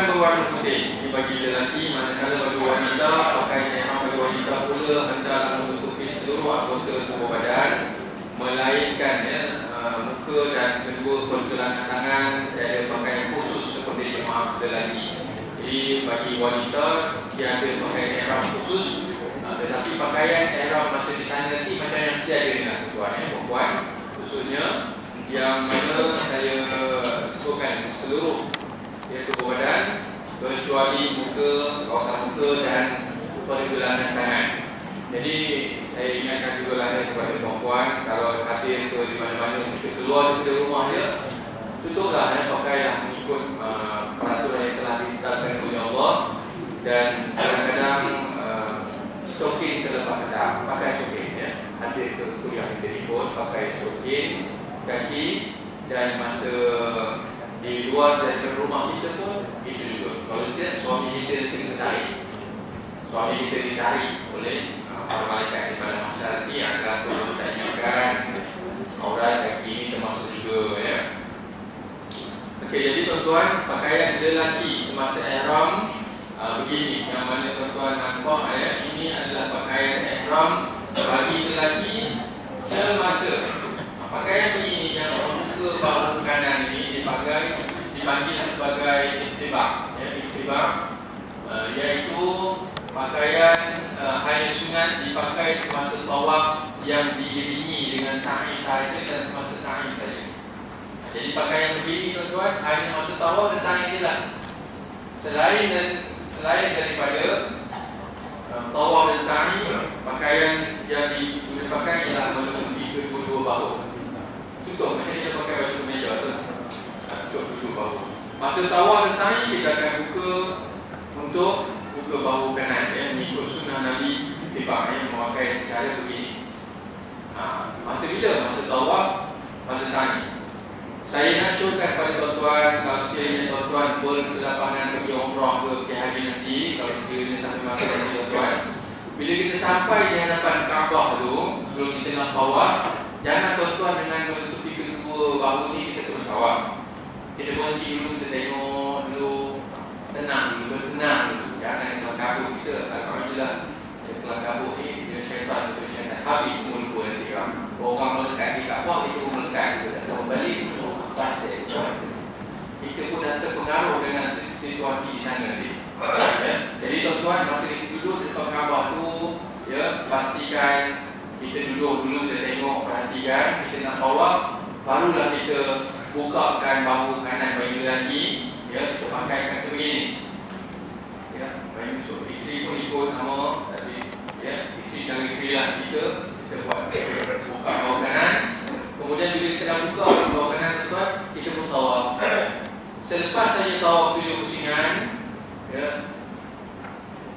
bukan berwarna putih. Ini bagi lelaki, manakala bagi wanita, pakaian ihram bagi wanita pula hendaklah menutupi seluruh anggota tubuh badan, melainkan muka dan kedua pergelangan tangan. Tiada pakaian khusus seperti jemaah lelaki. Jadi bagi wanita tiada pakaian ihram khusus, tetapi pakaian ihram masa di sana nanti macam yang sedia ada dengan tuan perempuan, khususnya yang mana saya sebutkan seluruh tubuh badan kecuali muka, kawasan muka dan pergelangan tangan. Jadi saya ingatkan juga lah kepada perempuan, kalau hadir ke di mana-mana kita keluar dari rumah dia, tutuplah pakailah mengikut peraturan yang telah ditetapkan oleh Allah. Dan kadang-kadang stokin terlepas petang, pakai stokin ya. Hadir ke kuliah kita ni pun pakai stokin kaki, dan masa di luar dari rumah kita pun itu juga. Kalau tidak, suami kita kena tarik. Suami kita ditarik oleh para malaikat di pada masa nanti yang akan turun ditanyakan aurat kaki ini termasuk juga ya. Okey, jadi tuan-tuan, pakaian lelaki semasa ihram begini, yang mana tuan-tuan nampak ya, ini adalah pakaian ihram bagi lelaki semasa. Pakaian ini yang membuka bahu kanan ini dipanggil sebagai iktibak ya, iktibak iaitu pakaian hanya sunat dipakai semasa tawaf yang diiringi dengan sa'i sahaja dan semasa sa'i saja. Jadi pakaian begini tuan-tuan hanya masa tawaf dan sa'i saja. Selain daripada tawaf dan sa'i, pakaian yang dipakai ialah menutupi kedua-dua bahu. Tutup macam kita pakai baju kemeja tu lah. Tutup kedua bahu. Masa tawaf dan sa'i kita akan buka untuk buka bahu kanan ya, mengikut sunnah Nabi tiba yang memakai secara begini. Masa bila? Masa tawaf, masa sa'i. Saya nak syurkan pada tuan-tuan, kalau sekiranya tuan-tuan berkelapangan pergi umrah ke pergi haji nanti, kalau sekiranya sampai masa nanti tuan-tuan, bila kita sampai di hadapan Kaabah tu, sebelum kita nak tawaf, jangan tuan-tuan dengan menutupi kedua bahu ni kita terus tawaf. Kita berhenti dulu, kita tengok dulu, tenang dulu, bertenang dulu. Jangan kelam kabut kita. Alhamdulillah, kelam kabut ni bila syaitan itu syaitan habis semua lupa nanti kan. Orang melekat di Kaabah, kita pun melekat juga. Tak tahu balik kita pun dah terpengaruh dengan situasi di sana nanti ya. Jadi tuan-tuan, masa kita duduk di depan Kaabah tu ya, pastikan kita duduk dulu, kita tengok, perhatikan. Kita nak tawaf, barulah kita bukakan bahu kanan bagi lelaki ya, kita pakaikan sebegini ya. Bagi isteri pun ikut sama, tapi ya, isteri cara isteri lah kita buat buka bahu kanan. Kemudian bila kita dah buka bahu kanan tuan, kita pun tawaf. Selepas saja tawaf 7 pusingan ya,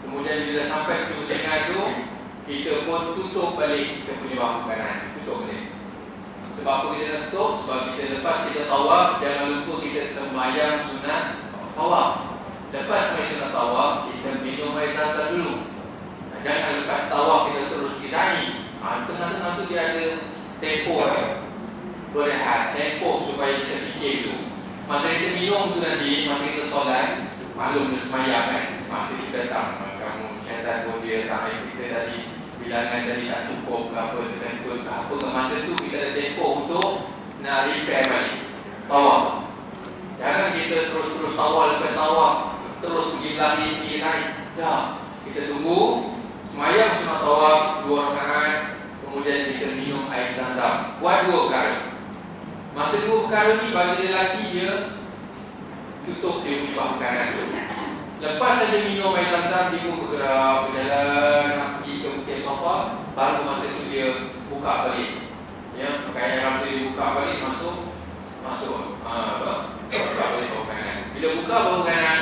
kemudian bila sampai 7 pusingan tu, kita pun tutup balik kita punya bahu kanan, tutup balik. Sebab apa kita nak tutup? Sebab kita lepas kita tawaf, jangan lupa kita sembahyang sunat tawaf. Lepas sembahyang sunat tawaf, kita minum air zam-zam dulu. Jangan lepas tawaf kita terus pergi sa'i. Tengah-tengah tu dia ada tempoh berehat, tempoh supaya kita fikir dulu. Masa kita minum tu nanti, masa kita solat, maklum dia sembahyang kan, masa kita datang, kamu syaitan pun dia tak kita tadi bilangan tadi tak cukup ke apa, tempoh ke apa ke, masa tu kita ada tempoh untuk nak repair balik tawaf. Jangan kita terus tawaf, lepas tawaf terus pergi berlari, pergi sa'i. Dah, kita tunggu sembahyang sunat tawaf 2 rakaat, kemudian kita minum air zam-zam. Buat 2 perkara. Masa 2 perkara ni bagi lelaki dia tutup dia punya bahu kanan dulu. Lepas saja minum air zam-zam, dia pun bergerak, berjalan, nak pergi ke Bukit Safa, baru masa tu dia buka balik. Ya, pakaian ihram tu dia buka balik, masuk. Buka balik bahu kanan. Bila buka bahu kanan,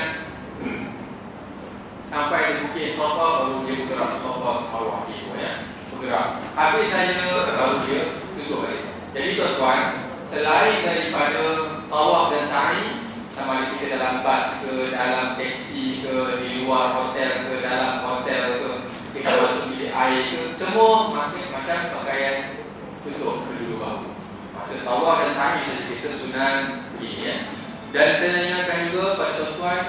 sampai di Bukit Safa, baru dia bergerak Safa ke Marwah gitu ya. Bergerak. Habis saja baru dia tutup balik. Jadi tuan-tuan, selain daripada tawaf dan sa'i, sama ada kita dalam bas ke, dalam teksi ke, di luar hotel ke, dalam hotel ke, kita masuk bilik air ke, semua macam pakaian tutup kedua bahu. Masa tawaf dan sa'i saja kita sunat begini ya. Dan saya ingatkan juga pada tuan-tuan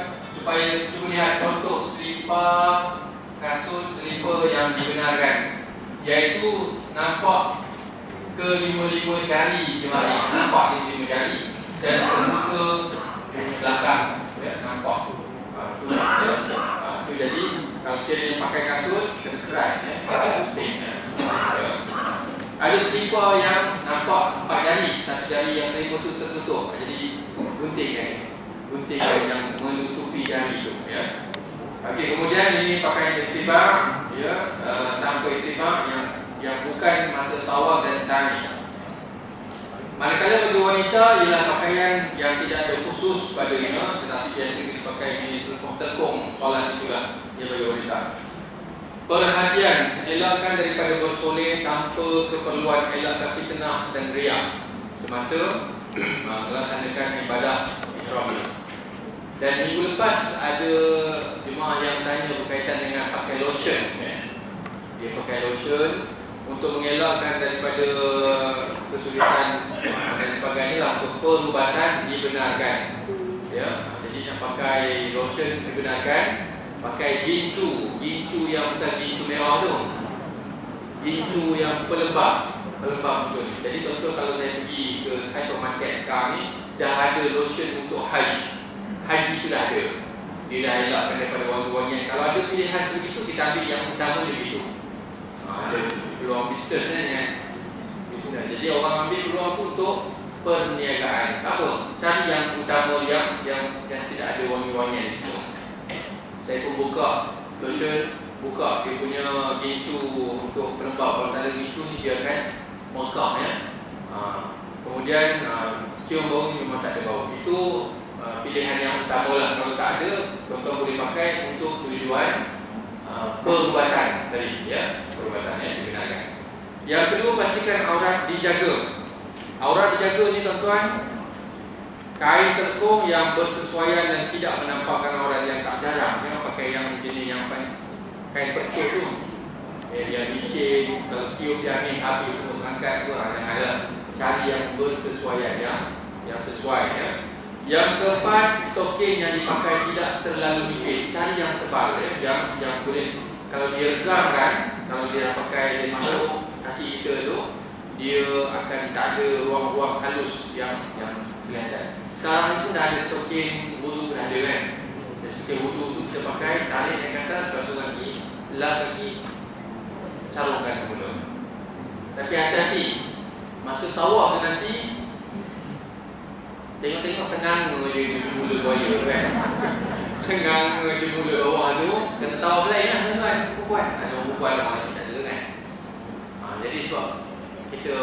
supaya cuba lihat contoh selipar kasut selipar yang dibenarkan, iaitu nampak ke-5 jari jemari, nampak ke-5 jari dan terbuka di belakang, ya, nampak tu jadi kalau sekiranya pakai kasut kena keras, ya, penting, ya. Ada selipar yang nampak 4 jari, 1 jari yang lain tu tertutup, jadi gunting, ya, gunting yang menutupi jari itu, ya. Okey, kemudian ini pakaian ittiba', ya, tanpa ittiba' yang bukan masa tawaf dan sa'i. Manakala bagi wanita ialah pakaian yang tidak ada khusus padanya, tetapi biasa dipakai di telkung solat itulah dia bagi wanita. Perhatian, elakkan daripada bersolek tanpa keperluan, elakkan fitnah dan riak semasa melaksanakan ibadah ihram. Dan minggu lepas ada jemaah yang tanya berkaitan dengan pakai lotion. Dia pakai lotion untuk mengelakkan daripada kesulitan dan sebagainya lah, untuk perubatan dibenarkan. Ya, jadi yang pakai lotion dibenarkan. Pakai gincu yang bukan gincu merah tu, gincu yang pelembab betul. Jadi contoh kalau saya pergi ke hypermarket sekarang ni, dah ada lotion untuk haji tu dah ada. Dia dah elakkan daripada wangi-wangian. Kalau ada pilihan sebegitu, kita ambil yang utama je begitu. Ada peluang bisnes kan. Jadi orang ambil peluang tu untuk perniagaan. Tak apa, cari yang utama yang tidak ada wangi-wangian di situ. Saya pun buka lotion, buka dia punya gincu untuk pelembab. Kalau tak ada gincu ni dia akan mekah, ya. Kemudian cium bau ni memang tak ada bau. Itu pilihan yang utama lah. Kalau tak ada, tuan-tuan boleh pakai untuk tujuan perubatan tadi, ya, perubatan yang dibenarkan. Yang kedua, pastikan aurat dijaga. Aurat dijaga ni tuan-tuan, kain telkung yang bersesuaian dan tidak menampakkan aurat yang tak jarang. Jangan pakai yang jenis yang kain percut tu, yang licin, kalau tiup yang ni habis semua terangkat tu, yang ada. Cari yang bersesuaian, yang sesuai, ya. Yang keempat, stokin yang dipakai tidak terlalu nipis. Cari yang tebal, ya, yang boleh, kalau dia regam kan, kalau dia pakai dia masuk kaki kita tu, dia akan tak ada ruang-ruang halus yang kelihatan. Sekarang ni pun dah ada stokin wudu, dah ada kan. Stokin wudu tu kita pakai, tarik naik ke atas, basuh kaki, lap kaki, sarungkan semula. Tapi hati-hati, masa tawaf nanti tengok-tengok tengang je di mula buaya tu kan. Tengang di mula bawah tu, kena tawaf lain lah tuan-tuan, perempuan. Ada perempuan lah orang kita kan. Jadi sebab kita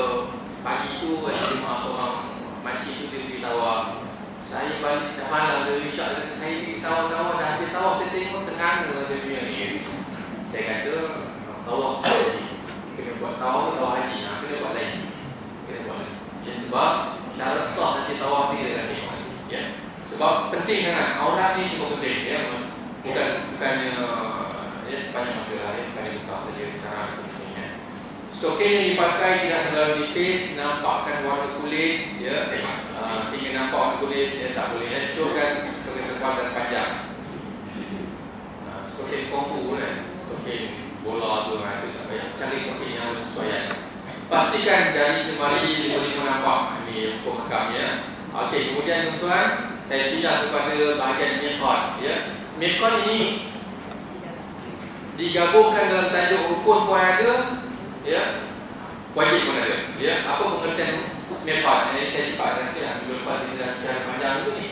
pagi tu ada jemaah seorang makcik tu dia pergi tawaf. Saya balik dah malam dia isyak kata saya pergi tawaf-tawaf, dah habis tawaf saya tengok tengang saya punya ni. Saya kata tawaf haji, kena buat tawaf haji, kena buat lain. Kena buat lain. Sebab syarat sah nanti tawaf dia kan ni, ya. Sebab penting sangat, aurat ni cukup penting, ya. Bukannya ya sepanjang masa lah, ya, bukan buka saja sekarang pentingnya. Stokin yang dipakai tidak terlalu nipis, nampakkan warna kulit, ya, sehingga nampak warna kulit, ya, tak boleh, ya. Showkan tebal dan panjang. Stokin kungfu kan, stokin bola tu, itu tak payah. Cari stokin yang bersesuaian. Pastikan dari lemari boleh nampak. Ini hukum makam, ya. Okey, kemudian tuan-tuan, saya pindah kepada bahagian miqat, ya. Miqat ini digabungkan dalam tajuk rukun pun ada, ya, wajib pun ada, ya. Apa pengertian miqat? Ini saya cepatkan sikit lah, minggu lepas kita dah bicara panjang tu ni.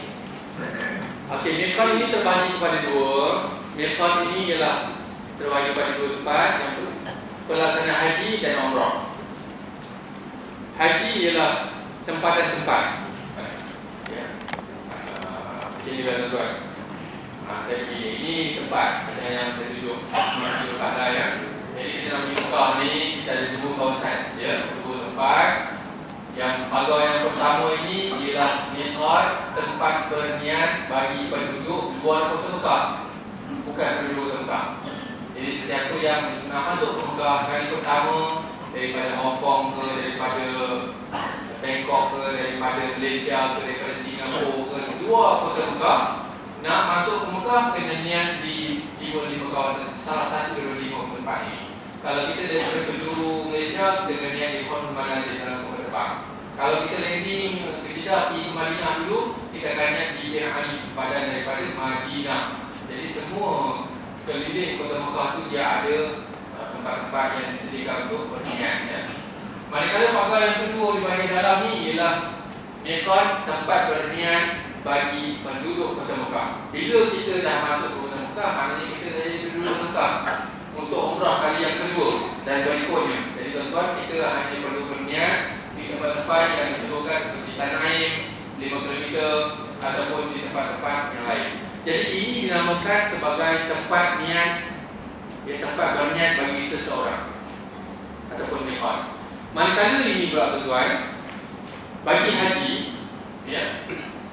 Okey, miqat ini terbahagi kepada dua. Miqat ini ialah terbahagi kepada dua tempat, yang pelaksanaan haji dan umrah. Haji ialah sempadan tempat, ya. Ini lah tuan-tuan. Saya pergi, ini tempat macam yang saya duduk di tempat lah, ya. Jadi kita nak pergi Mekah ni, kita ada dua kawasan, ya, dua tempat. Yang pagar yang pertama ini ialah miqat, tempat berniat bagi penduduk luar kota Mekah, bukan penduduk Mekah. Jadi sesiapa yang nak masuk ke Mekah kali pertama, daripada Hong Kong ke, daripada Bangkok ke, daripada Malaysia ke, daripada Singapura ke, luar kota Mekah, nak masuk ke Mekah kena niat di 5 kawasan, salah satu dari 5 tempat ini. Kalau kita dari penjuru Malaysia, kita kena niat di Kuala Manazil dalam kapal terbang. Kalau kita landing ke Jeddah, pergi ke Madinah dulu, kita akan niat di Bir Ali, sempadan daripada Madinah. Jadi semua keliling kota Mekah tu dia ada tempat-tempat yang disediakan untuk berniat, ya. Manakala pakar yang kedua di bahagian dalam ni ialah miqat, tempat berniat bagi penduduk kota Mekah. Bila kita dah masuk ke kota Mekah, maknanya kita dah jadi penduduk Mekah untuk umrah kali yang kedua dan berikutnya. Jadi tuan-tuan, kita hanya perlu berniat di tempat-tempat yang disebutkan seperti Tanah Ain 5 km ataupun di tempat-tempat yang lain. Jadi ini dinamakan sebagai tempat niat, ya, tempat berniat bagi seseorang ataupun miqat. Manakala ini pula tuan-tuan, bagi haji, ya,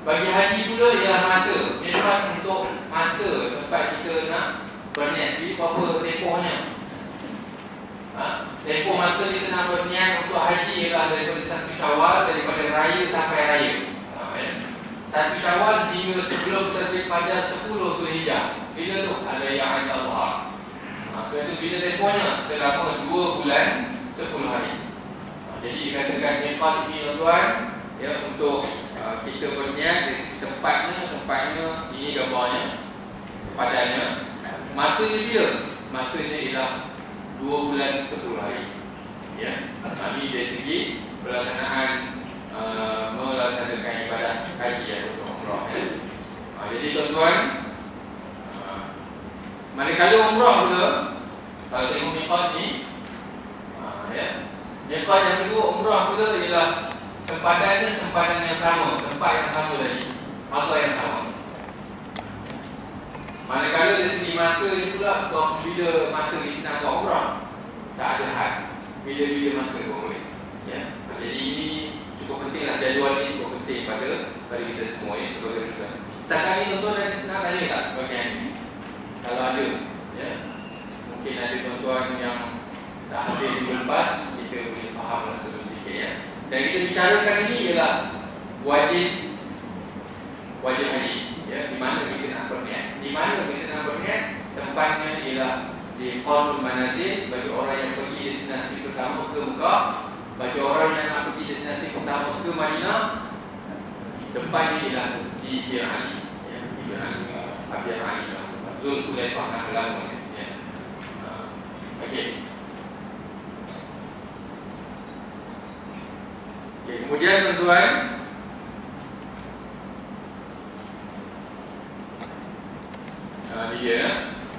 bagi haji pula ialah masa. Miqat untuk masa tempat kita nak berniat. Jadi berapa tempohnya? Tempoh masa kita nak berniat untuk haji ialah daripada 1 Syawal, daripada raya sampai raya. 1 Syawal hingga sebelum terbit fajar 10 Zulhijjah. Bila tu? Ada yang ada Allah. So itu bila tempohnya? Selama 2 bulan 10 hari. Jadi dikatakan miqat ini tuan-tuan, ya, untuk kita berniat dari segi tempatnya ini gambarnya, padannya. Masanya bila? Masanya ialah 2 bulan 10 hari. Ya. Ini dari segi pelaksanaan melaksanakan ibadah haji atau umrah, ya. Jadi tuan-tuan, manakala umrah pula, kalau tengok miqat ni, ya, miqat yang kedua umrah pula ialah sempadannya sempadan yang sama, tempat yang sama tadi, masa yang sama. Manakala dari segi masa ni pula, bila masa kita nak buat umrah, tak ada had, bila-bila masa pun boleh, ya. Jadi ini cukup pentinglah, jadual ni cukup penting pada kita semua, ya, sebagai juga. Sekarang ni tuan-tuan nak tanya tak bahagian ini? Kalau ada, ya, mungkin ada tuan-tuan yang tak hadir minggu lepas, kita boleh fahamlah sedikit, ya. Dan kita bicarakan ini ialah wajib haji, ya. Di mana kita nak berniat? Di mana kita nak berniat? Tempatnya ialah di Kuala Manazil bagi orang yang pergi destinasi pertama ke Mekah. Bagi orang yang nak pergi destinasi pertama ke Madinah, tempatnya ialah di Bir Ali, ya, di Bir Ali, Zulhulaifah nak berlalu, ya. Okey. Kemudian tuan-tuan,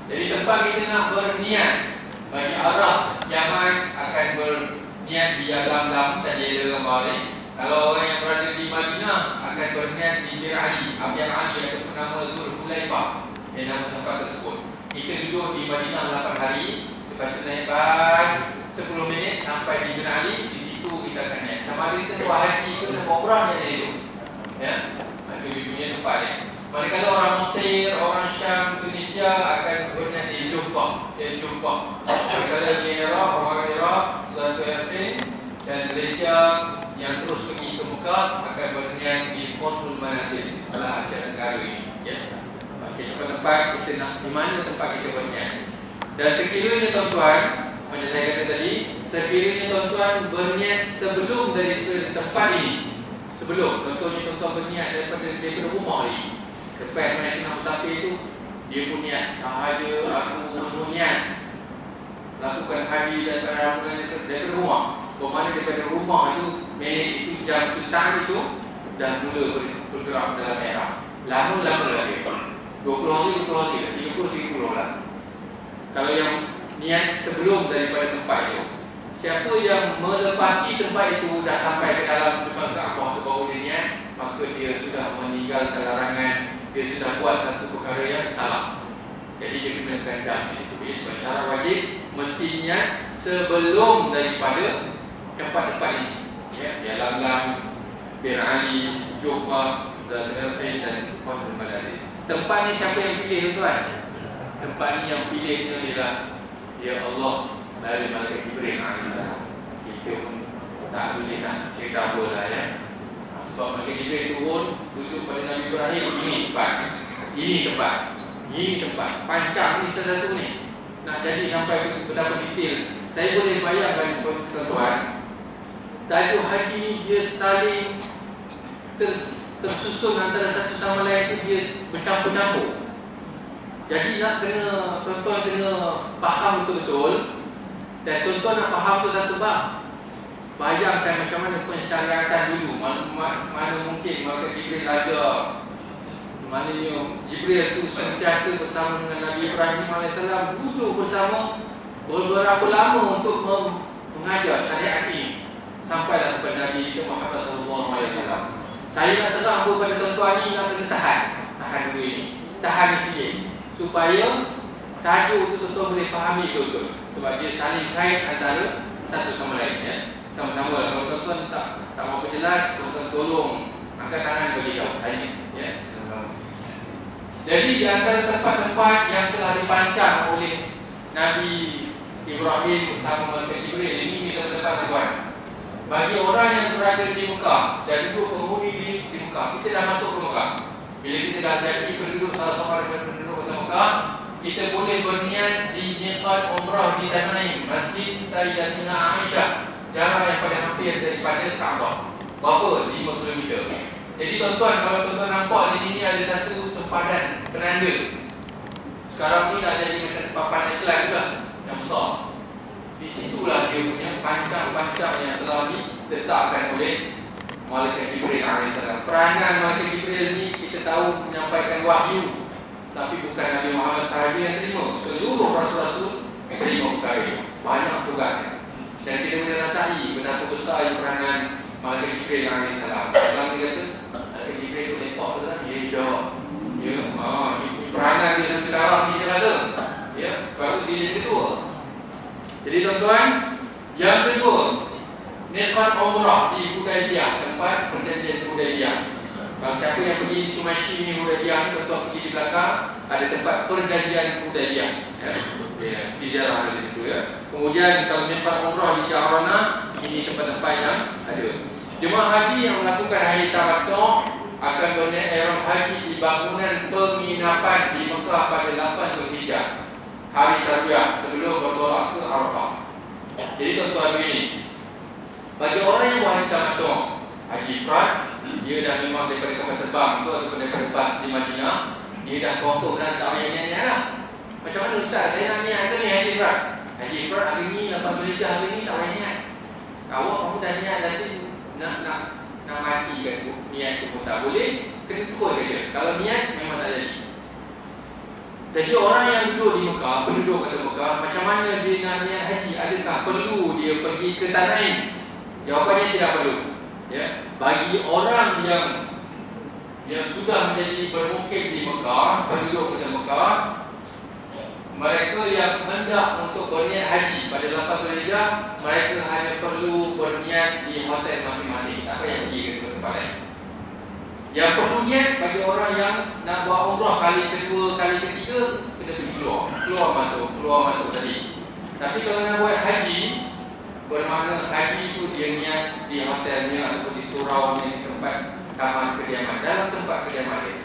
jadi tempat kita nak berniat bagi arah Yaman akan berniat di Yalam dan dia ada gambar ni. Kalau orang yang berada di Madinah akan berniat di Bir Ali, Bir Ali ataupun nama Zulhulaifah, yang nama tempat tersebut. Kita duduk di Madinah 8 hari, lepas tu naik bas 10 minit sampai di Bir Ali. Di situ kita akan niat. Sama ada kita buat haji ke nak buat umrah dia itu, ya. Itu dia punya tempat ni. Manakala orang Mesir, orang Syam, Indonesia akan berniat di Jufah, ya, Jufah. Manakala di Iraq, orang Iraq, Latin dan Malaysia yang terus pergi ke Mekah akan berniat di Kuala Manazil, adalah Asia Tenggara ini, ya. Okey, tempat kita nak, di mana tempat kita berniat. Dan sekiranya tuan-tuan, macam saya kata tadi, sekiranya tuan-tuan berniat sebelum dari tempat ini, sebelum, contohnya tuan-tuan berniat daripada rumah ni, lepas nasional musafir itu, dia pun niat, sahaja aku niat lakukan haji dan daripada rumah. Bermakna daripada rumah itu, minit itu, jam itu, saat itu dah mula bergerak dalam merah. Lama-lama lagi, 20 hari, 30 lah. Kalau yang niat sebelum daripada tempat itu, siapa yang melepasi tempat itu dah sampai ke dalam depan Kaabah tu baru dia niat, maka dia sudah meninggalkan larangan, dia sudah buat satu perkara yang salah. Jadi dia kena kandang itu. Jadi secara wajib mesti niat sebelum daripada tempat-tempat ini, ya, Yalam, Bir Ali, Jufah, Zulhulaifah dan Kuala Manazil. Tempat ni siapa yang pilih tuan? Tempat ni yang pilihnya ialah ya Allah dari Malaikat Jibril alaihissalam. Kita pun tak boleh nak cerita apa lah, ya. Sebab Malaikat Jibril turun tunjuk pada Nabi Ibrahim ini tempat. Ini tempat pancang ni salah satu ni. Nak jadi sampai berapa detail, saya boleh bayangkan tuan-tuan, tajuk haji ni dia saling tersusun antara satu sama lain tu, dia bercampur-campur. Jadi nak kena, tuan-tuan kena faham betul-betul. Dan tuan-tuan nak faham tu satu bab, bayangkan macam mana pensyariatan dulu. Mana mungkin maka Jibril ajar, maknanya Jibril tu sentiasa bersama dengan Nabi Ibrahim AS, duduk bersama beberapa lama untuk mengajar syariat ini sampailah kepada Nabi Muhammad SAW. Saya nak terang kepada tuan-tuan ni, nak kena tahan dulu ini, tahan sikit supaya tajuk tu tuan-tuan boleh fahami betul-betul, sebab dia saling kait antara satu sama lain ya. Sama-sama lah. Kalau tuan-tuan tak mahu jelas, tuan-tuan tolong angkat tangan bagi tahu tanya ya. Jadi di antara tempat-tempat yang telah dipancang oleh Nabi Ibrahim bersama Malaikat Jibril, ini tempat tuan. Bagi orang yang berada di Mekah dan duduk penghuni di Mekah, kita dah masuk ke Mekah. Bila kita dah jadi penduduk, salah seorang daripada penduduk kota Mekah, kita boleh berniat di miqat umrah di Tan'im, Masjid Sayyidatina Aisyah, jarak yang paling hampir daripada Kaabah. Berapa? 5 km. Jadi tuan-tuan, kalau tuan-tuan nampak di sini ada satu sempadan penanda. Sekarang ni dah jadi macam papan iklan juga yang besar. Di situlah dia punya pancang-pancang yang telah diletakkan oleh Malaikat Jibril AS. Peranan Malaikat Jibril ni kita tahu menyampaikan wahyu, tapi bukan Nabi Muhammad sahaja yang terima. Seluruh rasul-rasul terima perkara ini. Banyak tugasnya. Dan kita boleh rasai betapa besar peranan Malaikat Jibril AS. Orang dia kata Malaikat Jibril tu lepak tu lah. Ya, tidak. Ya, ini peranan dia sekarang ni kita rasa. Ya, sebab tu dia jadi ketua. Jadi tuan-tuan, yang kedua, miqat umrah di Hudaybiyah, tempat perjanjian Hudaybiyah. Kalau siapa yang pergi di Sumashi ni, Hudaybiyah ni, tuan-tuan pergi di belakang, ada tempat perjanjian Hudaybiyah ya. Di ziarah di situ ya. Kemudian kalau miqat umrah di Ja'rana, ini tempat-tempat yang ada. Jemaah haji yang melakukan haji tamattu' akan berniat ihram haji di bangunan penginapan di Mekah pada 8 Zulhijjah, hari Tarwiyah, sebelum bertolak ke Arafah. Jadi tuan-tuan begini, bagi orang yang buat haji tamattu', haji ifrad, dia dah memang daripada kapal terbang tu ataupun daripada bas di Madinah, dia dah confirm dah tak payah niat lah. Macam mana Ustaz, saya nak niat ke ni haji ifrad? Haji ifrad hari ni 8 Zulhijjah, hari ni tak payah niat. Awak kamu dah niat nanti nak mati kan tu, niat tu pun tak boleh, kena terus saja. Kalau niat memang tak jadi. Jadi orang yang duduk di Mekah, penduduk kota Mekah, macam mana dia nak niat haji? Adakah perlu dia pergi ke Tan'im? Jawapannya tidak perlu. Ya, bagi orang yang sudah menjadi bermukim di Mekah, penduduk kota Mekah, mereka yang hendak untuk berniat haji pada 8 Zulhijjah, mereka hanya perlu berniat di hotel masing-masing, tak payah pergi ke tempat lain. Yang perlu niat bagi orang yang nak buat umrah kali kedua, kali ketiga, kena pergi keluar masuk tadi. Tapi kalau nak buat haji, bermakna haji itu dia niat di hotelnya ataupun di surau di tempat kamar kediaman, dalam tempat kediaman dia.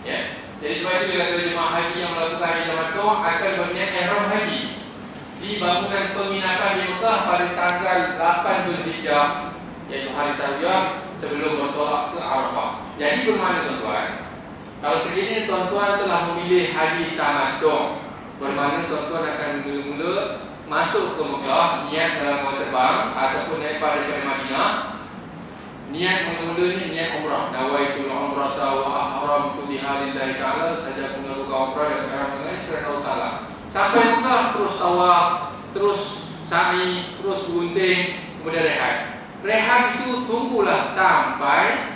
Ya. Jadi sebab itu bila jemaah haji yang melakukan haji tamattu' akan berniat ihram haji di bangunan penginapan di Mekah pada tanggal 8 Zulhijjah, iaitu hari Tarwiyah, sebelum bertolak ke Arafah. Jadi bermakna tuan-tuan, kalau sekiranya tuan-tuan telah memilih haji tamattu', bermakna tuan-tuan akan mula-mula masuk ke Mekah, niat dalam kapal terbang ataupun naik daripada Madinah. Niat mula-mula ni niat umrah. Nawaitul umrata wa ahramtu biha lillahi ta'ala, saja aku melakukan umrah dan ihram dengan kerana Allah Ta'ala. Sampai Mekah terus tawaf, terus sa'i, terus gunting, kemudian rehat. Rehat itu tunggulah sampai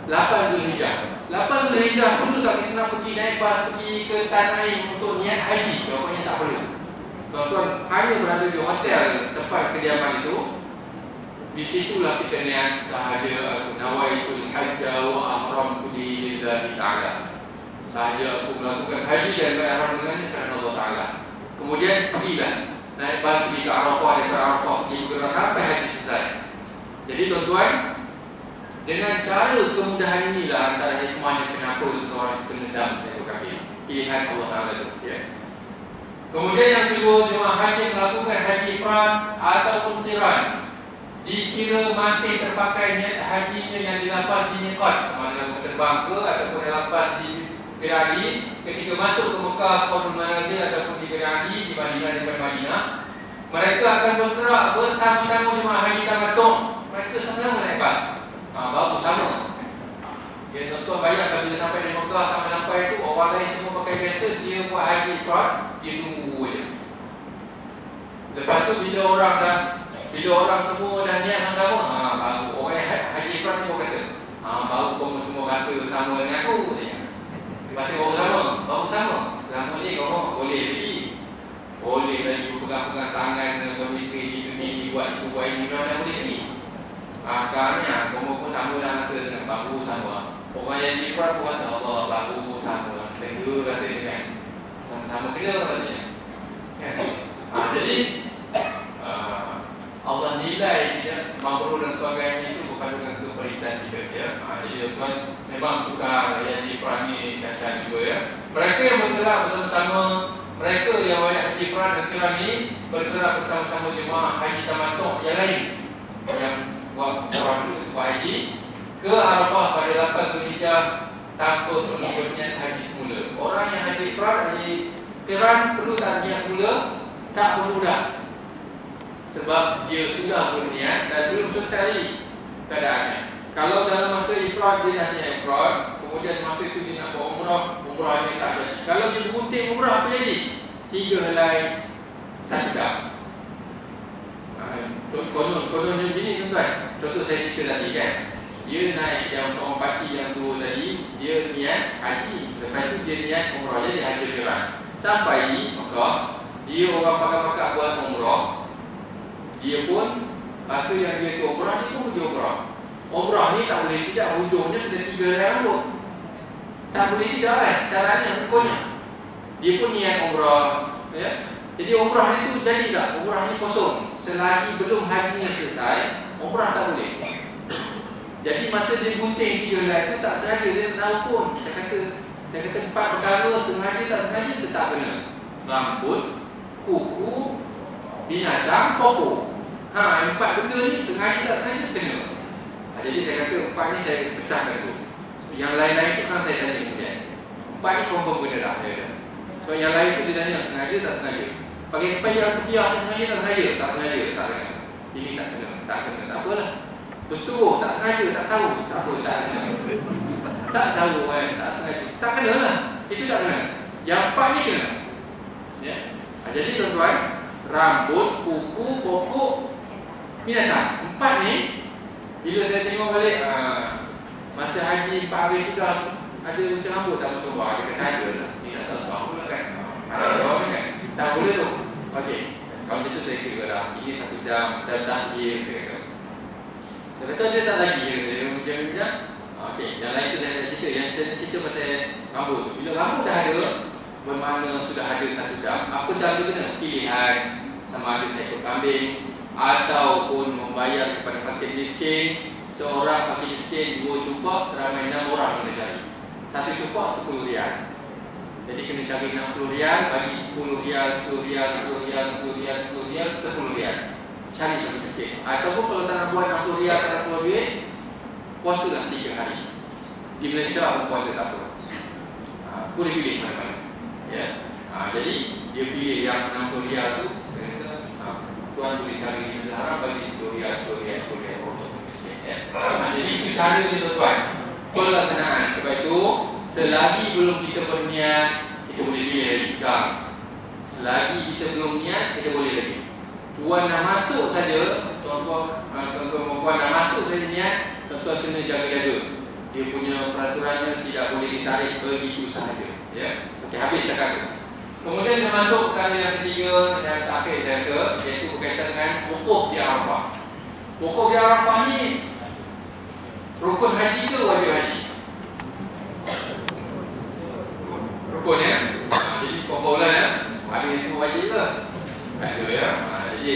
8 Zulhijjah. 8 Zulhijjah perlu tak kita nak pergi naik bas pergi ke Tan'im untuk niat haji? Jawapannya tak perlu. Tuan-tuan hanya berada di hotel tempat kediaman itu. Di situlah kita niat sahaja nawaitul hajja wa ahramtu bihi lillahi ta'ala. Sahaja aku melakukan haji dan ihram dengannya kerana Allah Ta'ala. Kemudian pergilah naik bas pergi ke Arafah, dari Arafah pergi ke sampai haji selesai. Jadi tuan-tuan, Dengan cara kemudahan inilah antara hikmahnya kenapa seseorang itu kena dam seekor kambing. Pilihan Allah Taala itu, ya. Kemudian yang kedua, jemaah haji melakukan haji ifrad ataupun qiran, dikira masih terpakai niat hajinya yang dilafaz di miqat, sama dalam terbang ke ataupun dilafaz di Qirani ketika masuk ke Mekah, Qaulul Manazil ataupun di Qirani di Madinah, di Madinah. Mereka akan bergerak bersama-sama jemaah haji tamattu'. Mereka sama-sama naik bas. Baru sama. Ya, tuan-tuan bayangkan bila sampai di Mekah, sampai itu orang lain semua pakai biasa, dia buat haji ifrad, dia tunggu je. Lepas tu bila orang semua dah niat sama-sama, baru orang yang haji ifrad semua kata, baru kamu semua rasa sama dengan aku katanya. Masih baru sama. Selama ni kamu boleh pergi. Boleh lagi pegang-pegang tangan dengan suami isteri, ini buat itu, buat ini, dah boleh pergi. Sekarang ni kamu pun sama dah rasa dengan baru sama. Orang yang ifrad pun rasa Allah baru sama. Setengah rasa dengan sama-sama kena katanya. Kan? Jadi Allah nilai dia mabrur dan sebagainya itu bukan dengan keperitan kita, ya. Jadi tuan memang suka yang ifrad ni dahsyat juga, ya. Mereka yang bergerak bersama-sama, mereka yang banyak ifrad dan qiran ni bergerak bersama-sama jemaah haji tamattu' yang lain yang buat haji ke Arafah pada 8 Zulhijjah tanpa perlu berniat haji semula. Orang yang haji ifrad, haji qiran perlu tak niat semula? Tak perlu dah. Sebab dia sudah berniat dan belum selesai keadaannya. Kalau dalam masa ifrad dia dah niat ifrad, kemudian masa itu dia nak buat umrahnya tak jadi. Kalau dia bergunting umrah, apa jadi? 3 helai 1 dam. Konon macam begini, tuan-tuan. Contoh saya cerita tadi, kan. Dia naik yang seorang pakcik yang tua tadi, dia niat haji. Lepas tu dia niat umrah, jadi haji qiran. Sampai di Mekah, dia orang pakar-pakar buat umrah. Dia pun rasa yang dia ke umrah, dia pun pergi umrah. Umrah ni tak boleh tidak, hujungnya kena 3 helai rambut. Tak boleh tidak, caranya, hukumnya. Dia pun niat umrah, ya. Jadi umrah itu jadi tak? Umrah ni kosong. Selagi belum hajinya selesai, umrah tak boleh. Jadi masa dia gunting 3 helai itu tak sengaja, dia tak tahu pun. Saya kata 4 perkara sengaja tak sengaja tetap kena. Rambut, kuku, binatang, pokok. 4 benda ni sengaja tak sengaja kena. Jadi saya kata 4 ni saya pecahkan tu. Yang lain-lain tu kan saya tanya kemudian. 4 ni confirm benda dah. So yang lain tu dia tanya sengaja tak sengaja. Pakai kepiah ni sengaja tak sengaja? Tak sengaja, tak kena. Ini tak kena, tak apalah. Bersetubuh, tak sengaja, tak tahu. Tak apa, tak kena. Tak tahu, tak sengaja. Tak kena lah. Itu tak kena. Yang 4 ni kena. Ya. Jadi tuan-tuan, rambut, kuku, pokok, binatang. 4 ni, bila saya tengok balik, masa haji 4 hari sudah ada gunting rambut tak masuk bawah. Dia kata ada lah. Ni tak tahu sah pula kan. Ada kan? Tak boleh tu. Okey. Kalau gitu saya kira dah. Ini 1 jam, tahjir saya kata. Saya kata dia tak lagi. Dia macam-macam. Okey. Yang lain tu saya tak cerita. Yang saya cerita pasal rambut tu. Bila rambut dah ada, bermakna sudah ada 1 dam. Apa dam tu kena? Pilihan. Sama ada seekor kambing ataupun membayar kepada fakir miskin. Seorang fakir miskin 2 cupak seramai 6 orang kena cari. 1 cupak 10 rial. Jadi kena cari 60 rial bagi 10 rial, 10 rial, 10 rial, 10 rial, 10 rial, 10 rial. Cari fakir miskin. Ataupun kalau tak nak buat 60 rial, tak nak keluar duit, puasalah 3 hari. Di Malaysia pun puasa tak apa. Boleh pilih mana-mana. Ya. Jadi dia pilih yang 60 rial tu. Tuan boleh cari di Masjid Haram bagi 10 rial, 10 rial, 10 rial untuk miskin, ya. Jadi itu cara dia, tuan-tuan. Pelaksanaan. Sebab itu selagi belum kita berniat, kita boleh pilih lagi sekarang. Selagi kita belum niat, kita boleh lagi. Tuan dah masuk saja, tuan-tuan dah masuk saja niat, tuan-tuan kena jaga-jaga. Dia punya peraturannya tidak boleh ditarik begitu sahaja, ya. Okey, habis cakap tu. Kemudian kita masuk perkara yang ketiga dan terakhir saya rasa, iaitu berkaitan dengan wukuf di Arafah. Wukuf di Arafah ni rukun haji ke wajib haji? Rukun, ya. Jadi confirm lah, ya. Ada yang semua wajib ke? Tak ada, ya. Jadi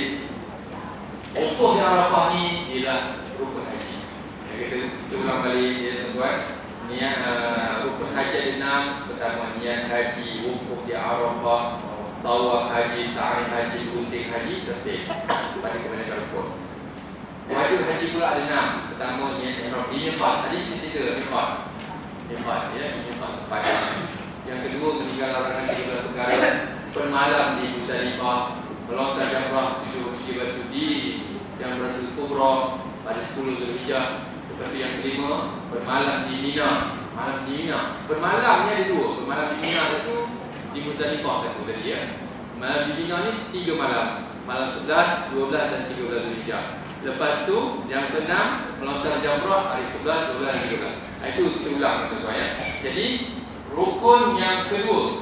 wukuf di Arafah ni ialah rukun haji, ya. Kita ulang balik ya tuan-tuan. Niat rukun haji ada 6. Pertama niat haji, wukuf di Arafah, tawaf haji, sa'i haji, gunting haji, tertib pada kebanyakan rukun. Wajib haji pula ada 6. Pertama niat ihram di miqat. Tadi kita cerita miqat. Miqat ya, miqat sepadan. Yang kedua meninggal larangan 3 perkara. Bermalam di Muzdalifah, melontar jamrah 7 biji batu di Jamratul Kubra pada 10 Zulhijjah. Lepas itu yang kelima, bermalam di Mina. Malam di Mina. Bermalamnya ada 2. Bermalam di Mina satu, di Muzdalifah satu tadi ya. Malam di Mina ni 3 malam. Malam 11, 12 dan 13 Zulhijjah. Lepas tu yang keenam, melontar jamrah hari 11, 12 dan 13. Itu kita ulang tuan-tuan ya. Jadi rukun yang kedua,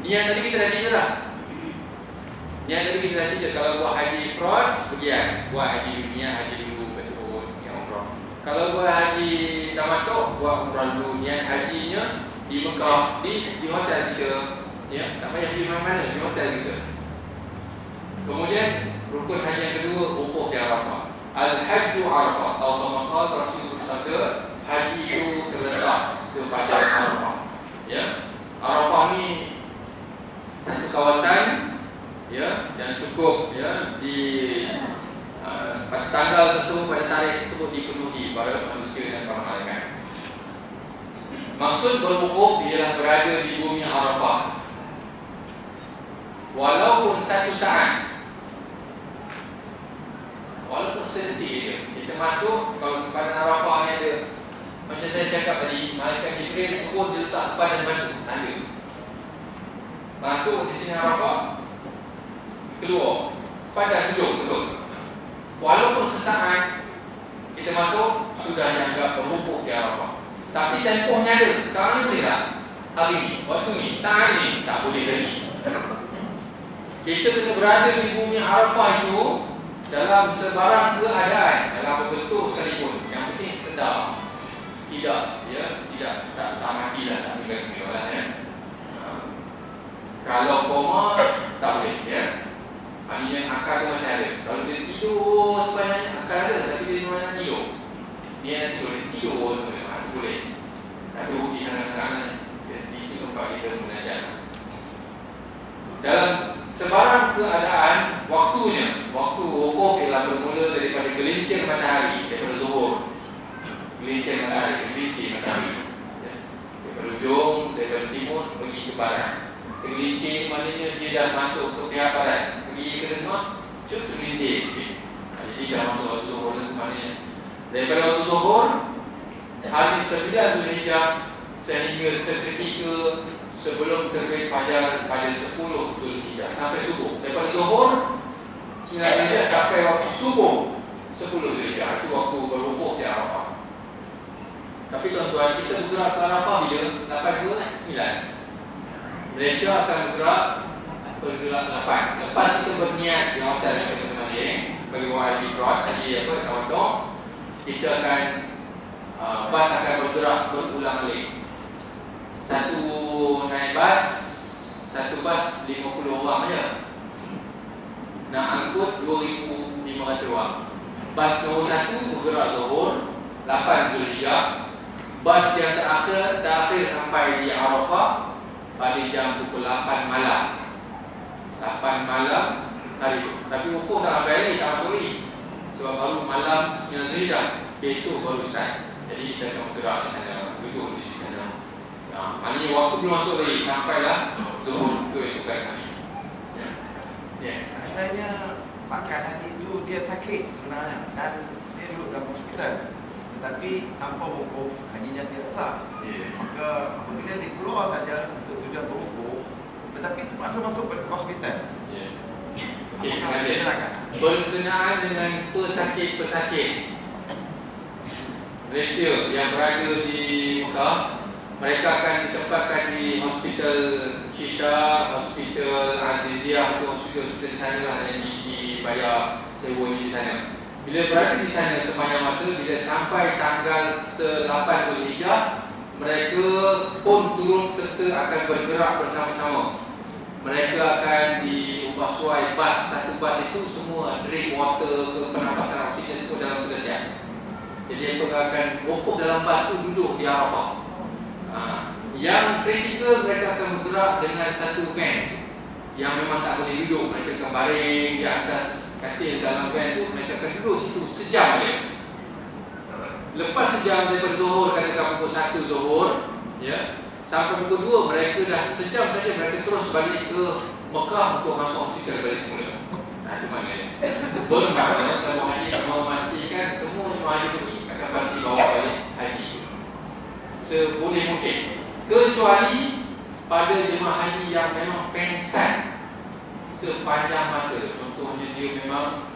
niat tadi kita dah cerita dah. Niat tadi kita dah cerita. Kalau buat haji ifrad, bagian buat haji dunia, haji dulu, lepas tu yang umrah. Kalau buat haji tamattu, buat umrah dulu. Niat hajinya di Mekah, di hotel kita. Ya, tak payah di mana-mana, di hotel kita. Kemudian rukun haji yang kedua, wukuf di Arafah. Al-Hajju Arafah. Atau Rasul bersabda, haji itu terletak kepada Arafah. Ya, Arafah ni satu kawasan ya yang cukup ya di pada tanggal tersebut, pada tarikh tersebut dipenuhi para manusia dan para malaikat. Maksud berwukuf ialah berada di bumi Arafah walaupun 1 saat, walaupun sedetik je. Kita masuk, kalau sempadan Arafah ni ada, macam saya cakap tadi, malaikat Jibril pun diletak sempadan batu tanda. Masuk di sini Arafah, keluar sepadan hujung betul. Walaupun sesaat kita masuk, sudah dianggap berwukuf di Arafah. Tapi tempohnya ada. Sekarang ni boleh tak? Hari ni, waktu ni, saat ni tak boleh lagi. Kita kena berada di bumi Arafah itu dalam sebarang keadaan, dalam bentuk sekalipun. Yang penting sedar. Tidak, ya, tak matilah, tak meninggal dunia lah ya. Kalau koma tak boleh ya. Maknanya akal tu masih ada. Kalau dia tidur sebenarnya akal ada, tapi dia mana tidur. Dia nak tidur, dia tidur sebenarnya boleh. Tapi rugi sangat-sangat. Dari situ tempat kita mengajar. Dalam sebarang keadaan, waktunya, waktu wukuf ialah bermula daripada gelincir matahari, daripada zuhur. Gelincir matahari, gelincir matahari. Daripada ujung, daripada timur pergi ke barat. Tergelincir maknanya dia dah masuk ke pihak barat. Pergi ke tengah, cuk tergelincir sikit. Jadi dah masuk waktu zuhur itu maknanya. Daripada waktu zuhur, hari 9 Zulhijjah sehingga seketika sebelum terbit fajar pada 10 Zulhijjah sampai subuh. Daripada zuhur 9 Zulhijjah sampai waktu subuh 10 Zulhijjah. Itu waktu berwukuf di Arafah. Tapi tuan-tuan, kita bergerak ke Arafah bila? 8 ke 9. Malaysia akan bergerak 8. Lepas kita berniat di hotel kita masing-masing bagi buat haji ifrad, haji apa tamattu, kita akan bas akan bergerak berulang alik. Satu naik bas, satu bas 50 orang aja. Nak angkut 2,500 orang. Bas nombor 1 bergerak zuhur 8 Zulhijjah. Bas yang terakhir sampai di Arafah pada jam pukul 8 malam. 8 malam hari itu. Tapi wukuf tak sampai hari, tak masuk lagi. Sebab baru malam 9 Zulhijjah. Besok baru start. Jadi kita akan bergerak di sana, duduk di sana. Maknanya waktu belum masuk lagi, sampailah zuhur keesokan hari. Ya. Yes. Sebenarnya pakar haji itu dia sakit sebenarnya dan dia duduk dalam hospital. Tetapi tanpa wukuf, hajinya tidak sah. Maka apabila dia keluar saja untuk tujuan berwukuf, tetapi terpaksa masuk ke hospital. Okay, terima kasih. Berkenaan dengan pesakit-pesakit Malaysia yang berada di Mekah, mereka akan ditempatkan di hospital Shisha, hospital Aziziyah atau hospital-hospital di sana lah yang dibayar sewa di sana. Bila berada di sana sepanjang masa, bila sampai tanggal 8 Zulhijjah, mereka pun turun serta akan bergerak bersama-sama. Mereka akan diubah suai bas, satu bas itu semua drink water ke pernafasan oksigen semua dalam tugas siap. Jadi mereka akan wukuf dalam bas tu duduk di Arafah. Yang kritikal, mereka akan bergerak dengan satu van yang memang tak boleh duduk. Mereka akan baring di atas katil dalam van tu, mereka akan duduk situ sejam je. Lepas sejam daripada Zuhur, katakan pukul 1 Zuhur, ya, sampai pukul 2 mereka dah sejam saja, mereka terus balik ke Mekah untuk masuk hospital balik semula. Itu maknanya. Bermakna kalau haji memastikan semua jemaah haji pergi akan pasti bawa balik haji seboleh mungkin, kecuali pada jemaah haji yang memang pengsan sepanjang masa. Contohnya dia memang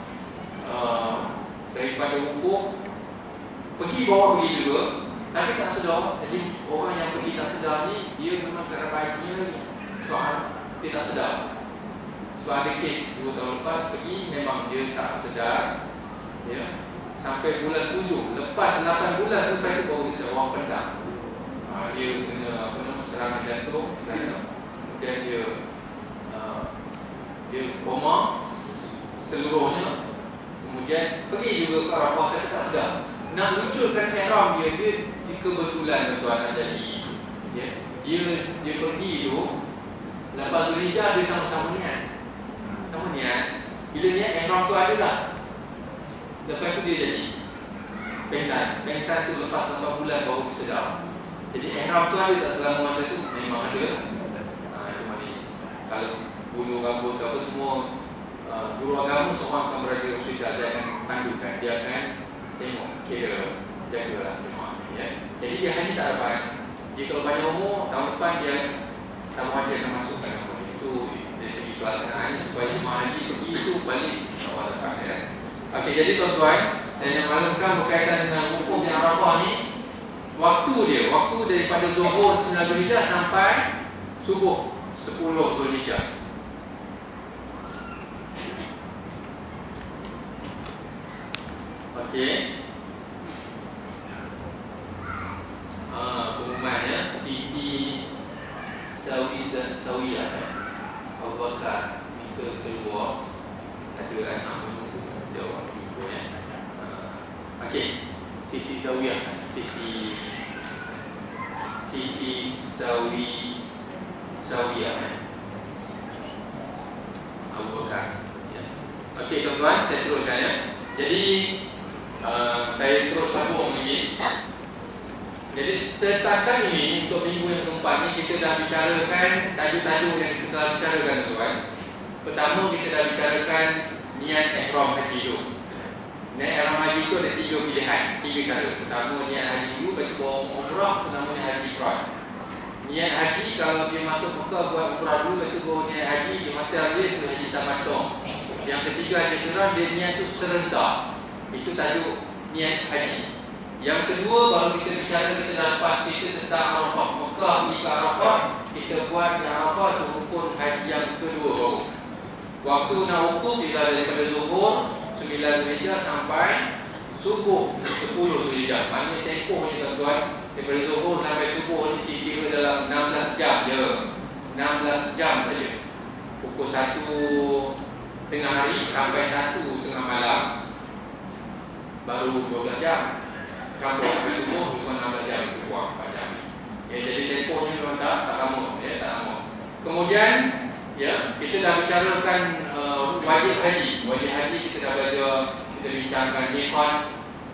daripada wukuf pergi bawa pergi juga, tapi tak sedar. Jadi orang yang pergi tak sedar ni, dia memang tak dapat hajinya lagi sebab dia tak sedar. Sebab ada kes 2 tahun lepas pergi, memang dia tak sedar, ya, sampai bulan 7. Lepas 8 bulan sampai itu baru bisa orang pendam. Dia kena serangan jantung, kemudian dia koma seluruhnya, kemudian pergi juga ke Arafah tapi tak sedar. Nak luncurkan ihram dia kebetulan tuan jadi, ya, dia pergi tu lepas Zulhijjah, dia sama-sama niat. Sama niat, bila niat ihram tu ada dah. Lepas tu dia jadi pengsan tu lepas 8 bulan baru sedar. Jadi ihram tu ada tak selama masa tu? Memang ada lah. Itu manis. Kalau guru rambut apa semua, guru agama seorang akan berada di hospital, dia akan pandukan, dia akan tengok, kira, jagalah jemaah, ya. Jadi dia haji tak dapat. Dia kalau banyak umur, tahun depan dia tamu haji akan masukkan. Itu dari segi pelaksanaannya supaya jemaah haji pergi itu balik awal depan, ya. Okey, jadi tuan-tuan, saya nak maklumkan berkaitan dengan hukum yang Arafah ni. Waktu daripada Zuhur 9 Zulhijjah sampai subuh 10 Zulhijjah. Okey. Pengumumannya Siti Sawiyah Abu Bakar minta keluar, ada anak menunggu jawab ibu, ya. Okey, Siti Sawiyah, Siti Sawiyah Abu Bakar, ya. Okey tuan-tuan, saya teruskan, ya. Jadi saya terus sambung lagi. Jadi setakat ini untuk minggu yang keempat ni kita dah bicarakan tajuk-tajuk yang kita telah bicarakan, tuan. Pertama kita dah bicarakan niat ihram haji itu. Niat ihram haji itu ada 3 pilihan, 3 cara. Pertama niat haji dulu, lepas tu bawa umrah, itu namanya haji ifrad. Niat haji kalau dia masuk Mekah buat umrah dulu, lepas tu bawa niat haji di hotel dia, itu haji tamattu'. Yang ketiga haji qiran, dia niat tu serentak. Itu tajuk niat haji. Yang kedua, baru kita bicara, kita dah lepas cerita tentang Arafah Mekah pergi ke Arafah, kita buat di Arafah tu rukun haji yang kedua baru. Waktu nak wukuf ialah daripada Zuhur 9 Zulhijjah sampai subuh 10 Zulhijjah. Maknanya tempohnya tuan-tuan, daripada Zuhur sampai subuh ni kira dalam 16 jam je. 16 jam saja. Pukul 1 tengah hari sampai 1 tengah malam, baru 12 jam. Kalau sampai subuh cuma 16 jam, kurang 4 jam. Ya, jadi tempohnya memang tak lama, ya, tak lama. Kemudian, ya, kita dah bicarakan wajib haji. Wajib haji kita dah belajar, kita bincangkan miqat,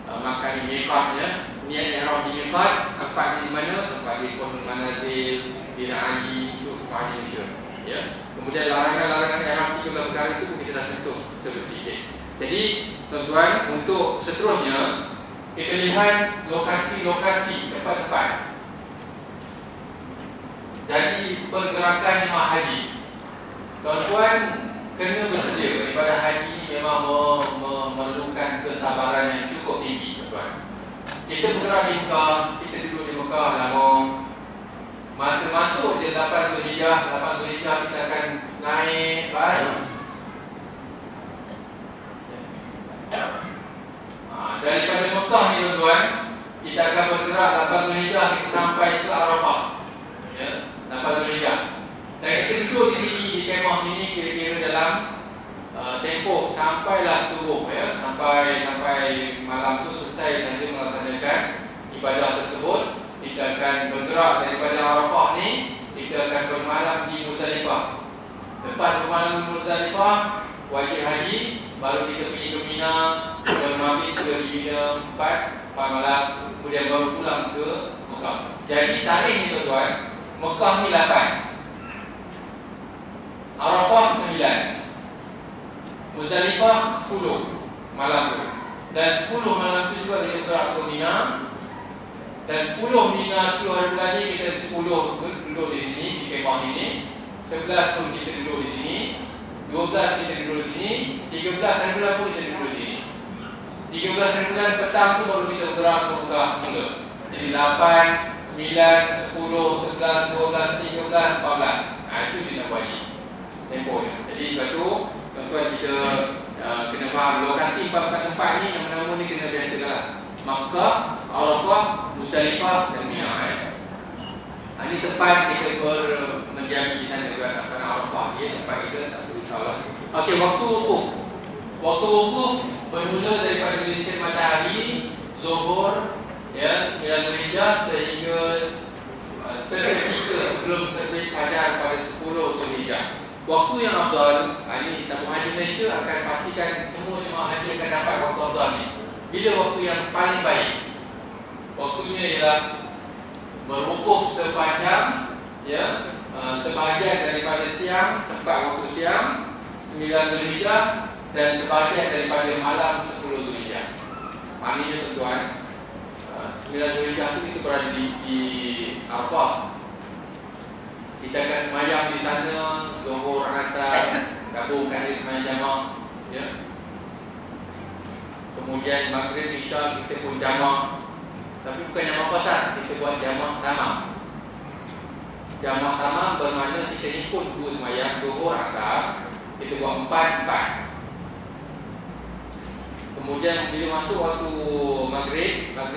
makan miqatnya, niat ihram di miqat, tempat di mana? Tempat di Qur'an Manazil, di Haji, itu haji Malaysia. Ya. Kemudian larangan-larangan ihram 3 perkara itu pun kita dah sentuh sedikit. Jadi, tuan-tuan, untuk seterusnya kita lihat lokasi-lokasi tempat-tempat jadi pergerakan jemaah haji. Tuan-tuan kena bersedia. Ibadah haji memang memerlukan kesabaran yang cukup tinggi, tuan-tuan. Kita bergerak di Mekah, kita duduk di Mekah lama. Masa masuk je 8 Zulhijjah kita akan naik bas. Daripada Mekah ni tuan-tuan, kita akan bergerak 8 Zulhijjah kita sampai ke Arafah. Ya, 8 Zulhijjah. Dan kita duduk di sini di kemah sini kira-kira dalam tempoh sampailah subuh, ya, sampai sampai malam tu selesai saja melaksanakan ibadah tersebut. Kita akan bergerak daripada Arafah ni, kita akan bermalam di Muzdalifah. Lepas bermalam di Muzdalifah, wajib haji, baru kita pergi ke Mina, bermabit ke Mina 4 malam, kemudian baru pulang ke Mekah. Jadi tarikh ni tuan-tuan, Mekah ni 8, Arafah 9, Muzdalifah 10 malam tu, dan 10 malam tu juga kita bergerak ke Mina. Dan 10 Mina 10 hari bulan ni kita 10 duduk di sini di kemah ini, 11 pun kita duduk di sini, 12 kita duduk di sini, 13 hari bulan pun kita duduk di sini. 13 hari bulan petang tu baru kita bergerak ke Mekah semula. Jadi 8, 9, 10, 11, 12, 13, 14. Itu dia nak buat ni tempoh ni. Jadi sebab tu tuan-tuan kita kena faham lokasi 4 tempat ni, nama-nama ni kena biasalah. Makkah, Arafah, Muzdalifah dan Mina. Ini tempat kita mendiami di sana juga, pada Arafah. Ya, tempat kita tak perlu insyaAllah. Okey, waktu wukuf. Waktu wukuf bermula daripada gelincir matahari Zuhur, ya, 9 Zulhijjah sehingga seketika sebelum terbit fajar pada 10 Zulhijjah. Waktu yang afdal, ini tabung haji Malaysia akan pastikan semua jemaah haji akan dapat waktu afdal ni. Bila waktu yang paling baik? Waktunya ialah berwukuf sepanjang, ya, sebahagian daripada siang, sempat waktu siang 9 Zulhijjah, dan sebahagian daripada malam 10 Zulhijjah. Maknanya tuan-tuan, 9 Zulhijjah tu kita berada di Arafah. Kita akan semayang di sana, Zuhur, Asar, gabungkan di semayang jamaah, ya. Kemudian Maghrib, Isya kita pun jamak. Tapi bukan jamak qasar, kita buat jamak tamam. Jamak tamam bermakna kita himpun 2 semayang, Zuhur, Asar, kita buat 4. Kemudian bila masuk waktu Maghrib,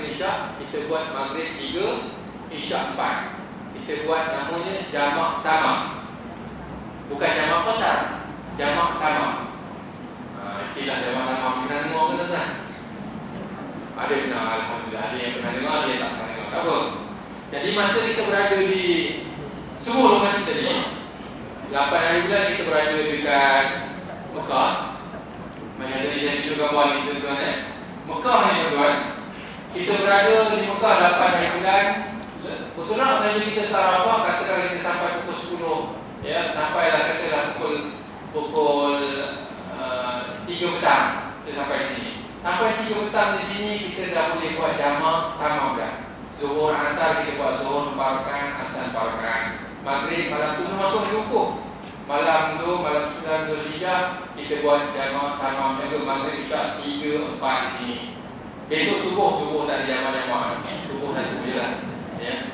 Isya, kita buat Maghrib 3, Isya 4. Kita buat namanya jamak tamam. Bukan jamak qasar, jamak tamam. Istilah jamak tamam pernah dengar ke tuan-tuan? Ada benar, alhamdulillah. Ada yang pernah dengar, ada yang tak pernah dengar. Tak apa. Jadi masa kita berada di semua lokasi tadi, 8 hari bulan kita berada dekat Mekah. Macam tadi saya tunjuk gambar ni tuan-tuan, Mekah ni tuan-tuan. Kita berada di Mekah 8 hari bulan. Betul tak saja kita ke Arafah, katakan kita sampai pukul 10, ya, sampailah katalah pukul 3 petang kita sampai di sini. Sampai 3 petang di sini kita dah boleh buat jamak tamam dah. Zuhur, Asar kita buat Zuhur 4 rakaat, Asar 4 rakaat. Maghrib malam tu masuk di wukuf. Malam tu, malam 9 Zulhijjah kita buat jamak tamam juga. Maghrib, Isya 3, 4 di sini. Besok subuh tak ada jamak-jamak. Subuh satu je lah, ya.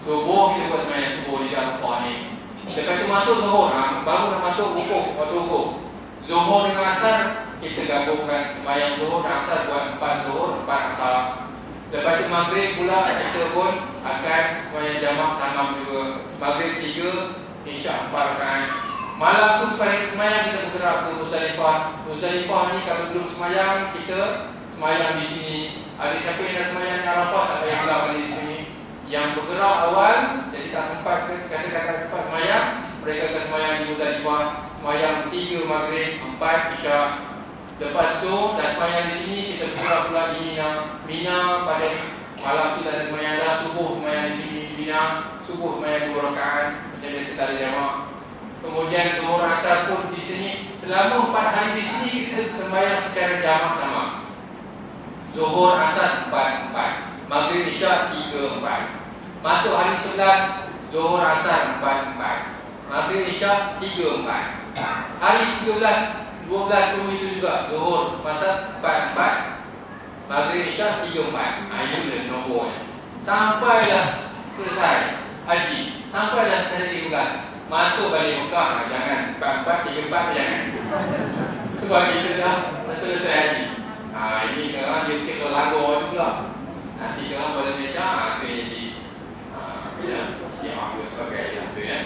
Subuh kita buat semayang subuh di Arafah ni. Lepas tu masuk Zuhur, baru nak masuk wukuf, waktu wukuf. Zuhur dengan Asar kita gabungkan semayang Zuhur dan Asar buat 4 Zuhur, 4 Asar. Lepas tu Maghrib pula kita pun akan semayang jamak tamam juga. Maghrib 3, Isya 4 rakaat. Malam tu lepas semayang kita bergerak ke Muzdalifah. Muzdalifah ni kalau belum semayang, kita semayang di sini. Ada siapa yang dah semayang di Arafah, tak payah pulang balik di sini. Yang bergerak awal, jadi tak sempat kata-kata cepat semayang, mereka akan semayang di Muzdalifah. Semayang 3 Maghrib, 4 Isya. Lepas tu dah semayang di sini, kita bergerak pula di Mina. Mina pada malam tu dah ada semayang dah. Subuh semayang di sini di Mina. Subuh semayang 2 rakaat, macam biasa tak ada jamak. Kemudian Zuhur, Asar pun di sini. Selama 4 hari di sini kita sembahyang secara jamak tamam. Zuhur, Asar 4, 4. Maghrib, Isya 3, 4. Masuk hari 11, Zuhur, Asar 4, 4. Maghrib, Isya 3, 4. Hari 13, 12 tu itu juga Zuhur, Asar 4, 4. Maghrib, Isya 3, 4. Itu dia nombornya. Sampailah selesai haji. Sampailah hari 13. Masuk balik Mekah, jangan 4, 4, 3, 4 jangan. Sebab kita dah selesai haji. Ini sekarang dia ke Lahore juga. Nanti kalau pada Malaysia, itu jadi aku sebagai itu ya.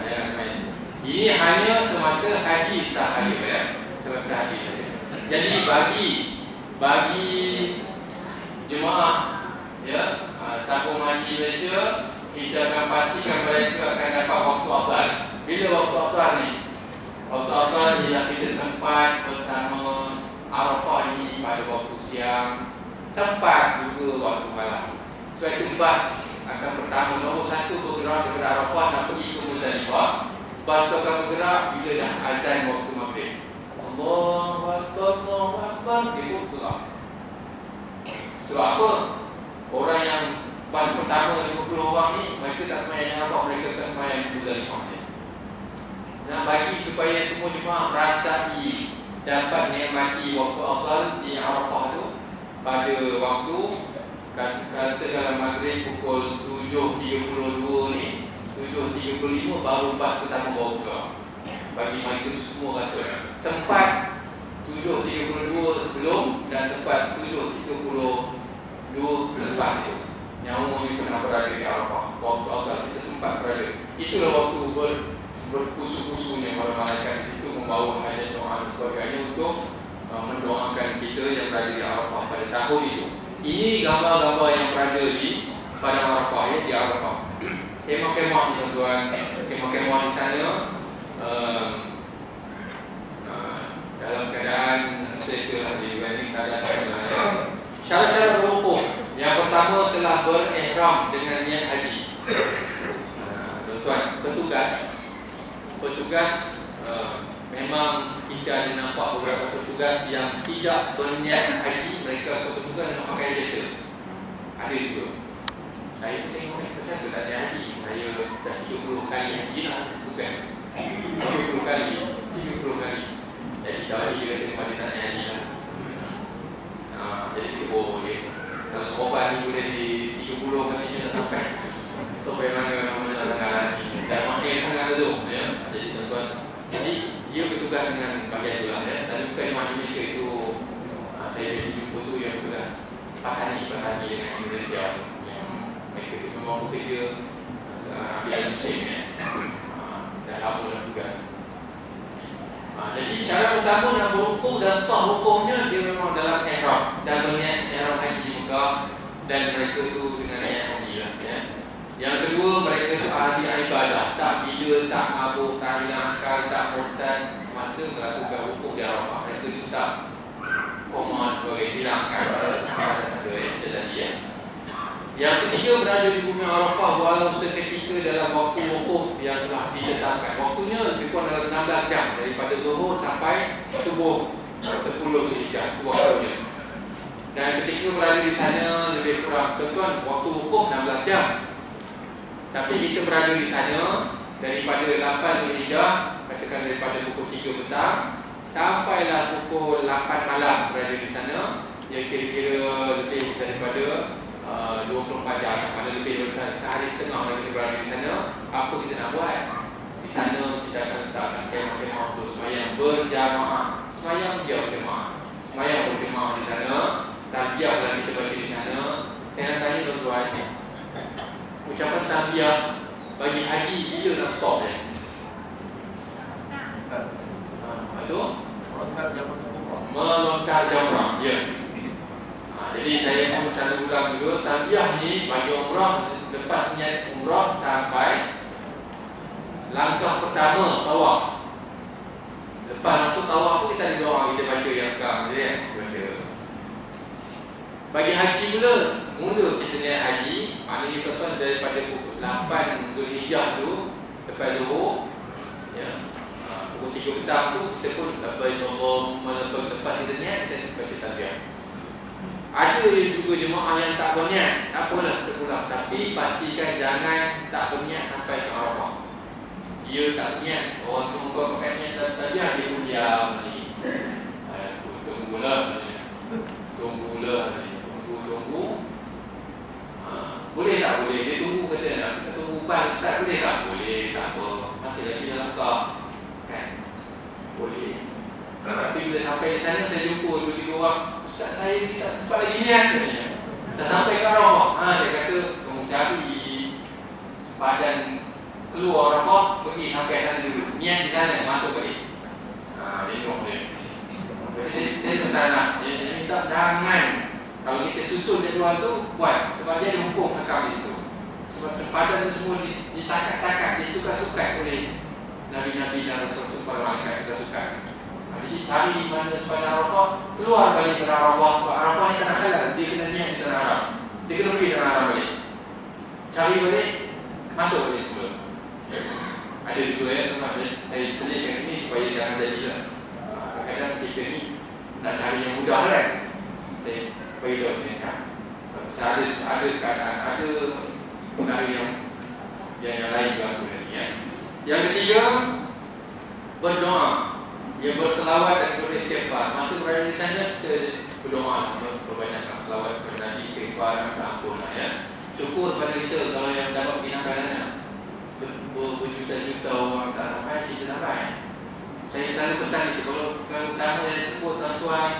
Jangan main. Ini hanya semasa haji sahaja ya. Semasa haji saja. Jadi bagi jemaah ya tabung haji Malaysia, kita akan pastikan mereka akan dapat waktu afdal. Bila waktu afdal ni? Waktu afdal bila kita sempat bersama Arafah ini pada waktu siang, sempat juga waktu malam. Sebab itu bas akan pertama nombor 1 bergerak daripada Arafah dan pergi ke Muzdalifah. Bas tu akan bergerak bila dah azan waktu maghrib. Allahu Akbar, Allahu Akbar, dia pun bergerak. Sebab apa? Orang yang bas pertama 50 orang ni, mereka tak semayang Arafah, mereka tak semayang di Muzdalifah ni. Nak bagi supaya semua jemaah rasai dapat nikmati waktu afdal di Arafah tu pada waktu kata dalam maghrib pukul 7.32 ni, 7.35 baru bas pertama bawa bergerak. Bagi mereka tu semua rasa sempat 7.32 sebelum dan sempat 7.32 selepas tu. Nyawa ni pernah berada di Arafah. Waktu afdal kita sempat berada. Itulah waktu berkusu-kusunya para malaikat di situ membawa hajat doa dan sebagainya untuk mendoakan kita yang berada di Arafah pada tahun itu. Ini gambar-gambar yang berada di Padang Arafah ya, di Arafah. Kemah-kemah ni tuan-tuan, kemah-kemah di sana dalam keadaan selesa di ini keadaan sebenarnya. Syarat-syarat berwukuf. Yang pertama telah berihram dengan niat haji. Tuan-tuan, petugas memang kita ada nampak beberapa petugas yang tidak berniat haji, mereka petugas yang pakai biasa. Ada juga. Saya pun tengok saya tak ada haji. Saya dah 30 kali haji lah, bukan 30 kali. Jadi kalau dia kata memang dia tak ada haji lah. Jadi kita boleh. Kalau sekopan ni boleh di 30 katanya tak sampai. Atau bagaimana nak tengah haji. Dan makin sangat tu ya. Jadi tuan-tuan, jadi dia bertugas dengan bahagian tu lah ya. Dan bukan Imam Malaysia itu saya biasa jumpa tu yang bertugas Petani dengan Indonesia. Mereka tu memang bekerja ambil musim ya. Dah lama dah juga. Jadi syarat pertama nak berhukum dan sah hukumnya dia memang dalam ihram dan berniat ihram haji di Mekah, dan mereka tu dengan niat haji lah ya. Yang kedua, mereka tu ahli ibadah, tak gila, tak mabuk, tak hilang akal, tak murtad semasa melakukan hukum di Arafah. Mereka tu tak koma sebagai hilang akal. Ada yang tadi ya. Yang ketiga, berada di bumi Arafah walau seketika dalam waktu wukuf yang telah ditetapkan. Waktunya lebih kurang dalam 16 jam daripada zuhur sampai subuh 10 Zulhijjah, itu waktunya. Dan ketika berada di sana lebih kurang, tuan-tuan, waktu wukuf 16 jam. Tapi kita berada di sana daripada 8 Zulhijjah, katakan daripada pukul 3 petang sampailah pukul 8 malam berada di sana, yang kira-kira lebih daripada 24 jam, mana lebih sehari setengah lagi kita berada di sana. Apa kita nak buat? Di sana kita akan letakkan kemah-kemah untuk semayang berjamaah. Semayang berjamaah di sana. Talbiyah kita baca di sana. Saya nak tanya tuan-tuan, ucapan talbiyah bagi haji bila nak stop dia? Betul? Melontar jamrah. Ya. Jadi saya pun selalu ulang juga, talbiyah ni bagi umrah, lepas niat umrah sampai langkah pertama tawaf. Lepas masuk tawaf tu kita ada doa kita baca yang sekarang je ya. Baca. Bagi haji mula kita niat haji, maknanya tuan-tuan daripada pukul 8 Zulhijjah tu lepas zuhur ya. Pukul 3 petang tu kita pun labbaik Allahumma labbaik, lepas kita niat kita baca talbiyah. Ada juga jemaah yang tak berniat, tak apalah terpulang, tapi pastikan jangan tak berniat sampai ke Arafah. Dia tak berniat, orang tu muka pakai niat talbiyah, dia pun diam lagi. Tunggulah. Boleh tak? Boleh. Dia tunggu kata nak kita tunggu pas tak boleh tak? Boleh, tak apa. Masih lagi dalam kau. Kan? Boleh. Tapi bila sampai di sana saya jumpa 2-3 orang, ustaz saya ni tak sempat lagi niat katanya. Dah sampai ke Arafah. Saya kata kamu cari badan keluar Arafah, pergi sampai sana dulu. Niat di sana, masuk balik. Dia dia. Saya luar tu buat sebab dia ada hukum hakam di situ. Sebab sempadan itu semua ditakat-takat, disukat-sukat oleh Nabi-Nabi dan Rasul-Rasul para malaikat kita suka. Jadi cari di mana sempadan Arafah, keluar balik dari Arafah sebab Arafah ni tanah halal, dia kena niat di tanah haram. Dia kena pergi tanah haram balik. Cari balik, masuk balik semula. Ada juga ya, saya selitkan sini supaya jangan jadilah. Kadang-kadang kita ni nak cari yang mudah kan. Saya beritahu sini kan. Ada keadaan, ada perkara yang lain berlaku nanti ya. Yang ketiga, berdoa. Dia berselawat dan beristighfar. Masa berada di sana kita berdoa, perbanyakkan selawat kepada Nabi, istighfar, minta ampun lah ya. Syukur kepada kita kalau yang dapat pergi sampai sana. Berjuta-juta orang tak sampai, kita sampai. Saya selalu pesan itu, kalau utama yang sebut tuan-tuan,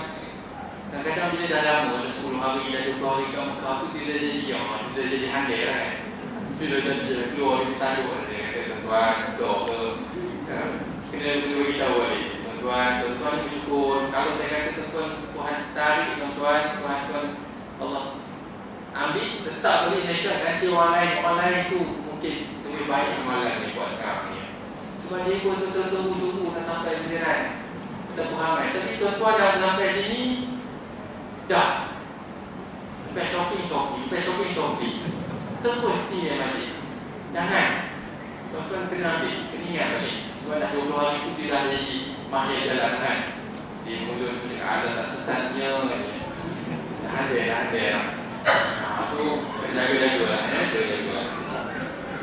kadang-kadang bila dah lama, dah 10 hari, dah 20 hari kat Mekah tu, bila jadi diam, bila jadi handai lah kan. Bila jadi keluar dari tanduk, dia kata tuan-tuan, stop ke, kena beritahu balik. Tuan-tuan bersyukur. Kalau saya kata tuan-tuan, Tuhan tarik tuan-tuan, Tuhan Allah ambil, letak balik Malaysia, ganti orang lain tu mungkin lebih baik amalan ni buat sekarang ni. Sebab dia pun tunggu nak sampai giliran kita ramai. Tapi tuan-tuan dah sampai sini, dah lepas shopping terus ni yang balik. Jangan tuan-tuan kena ambil, kena ingat balik. Sebab dah 20 hari tu dia dah jadi mahir jalan kan. Di mulut tu ada tak sesatnya lagi. Dah ada. Tu jaga-jaga lah ya.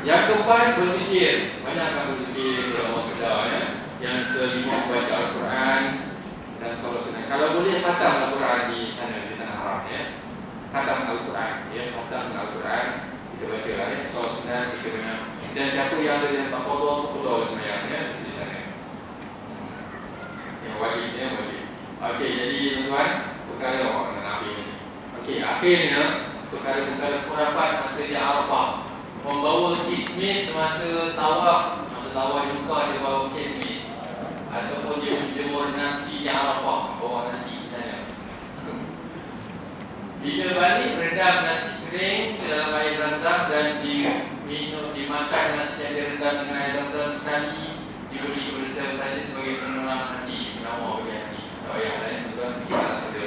Yang keempat, berzikir. Banyakkan berzikir kalau sedar ya. Yang kelima, baca Al-Quran dan solat sunat. Kalau boleh khatam Al-Quran di sana, di tanah haram ya. Khatam Al-Quran ya, khatam Al-Quran kita baca lah ya. Solat sunat kita dengar. Dan siapa yang ada yang tak qada semayang ya di sana. Yang wajib. Okey, jadi tuan-tuan, perkara orang Nabi ni. Okey, akhirnya perkara-perkara khurafat masa di Arafah. Membawa kismis masa tawaf di Mekah, dia bawa kismis. Ataupun dia menjemur nasi di Arafah, bawa nasi di sana. Bila balik, rendam nasi kering dalam air rendam dan dimakan nasi yang direndam dengan air rendam sekali. Diberi bersel saja sebagai penenang hati, penawar bagi hati. Kalau yang lain tuan kita tak ada.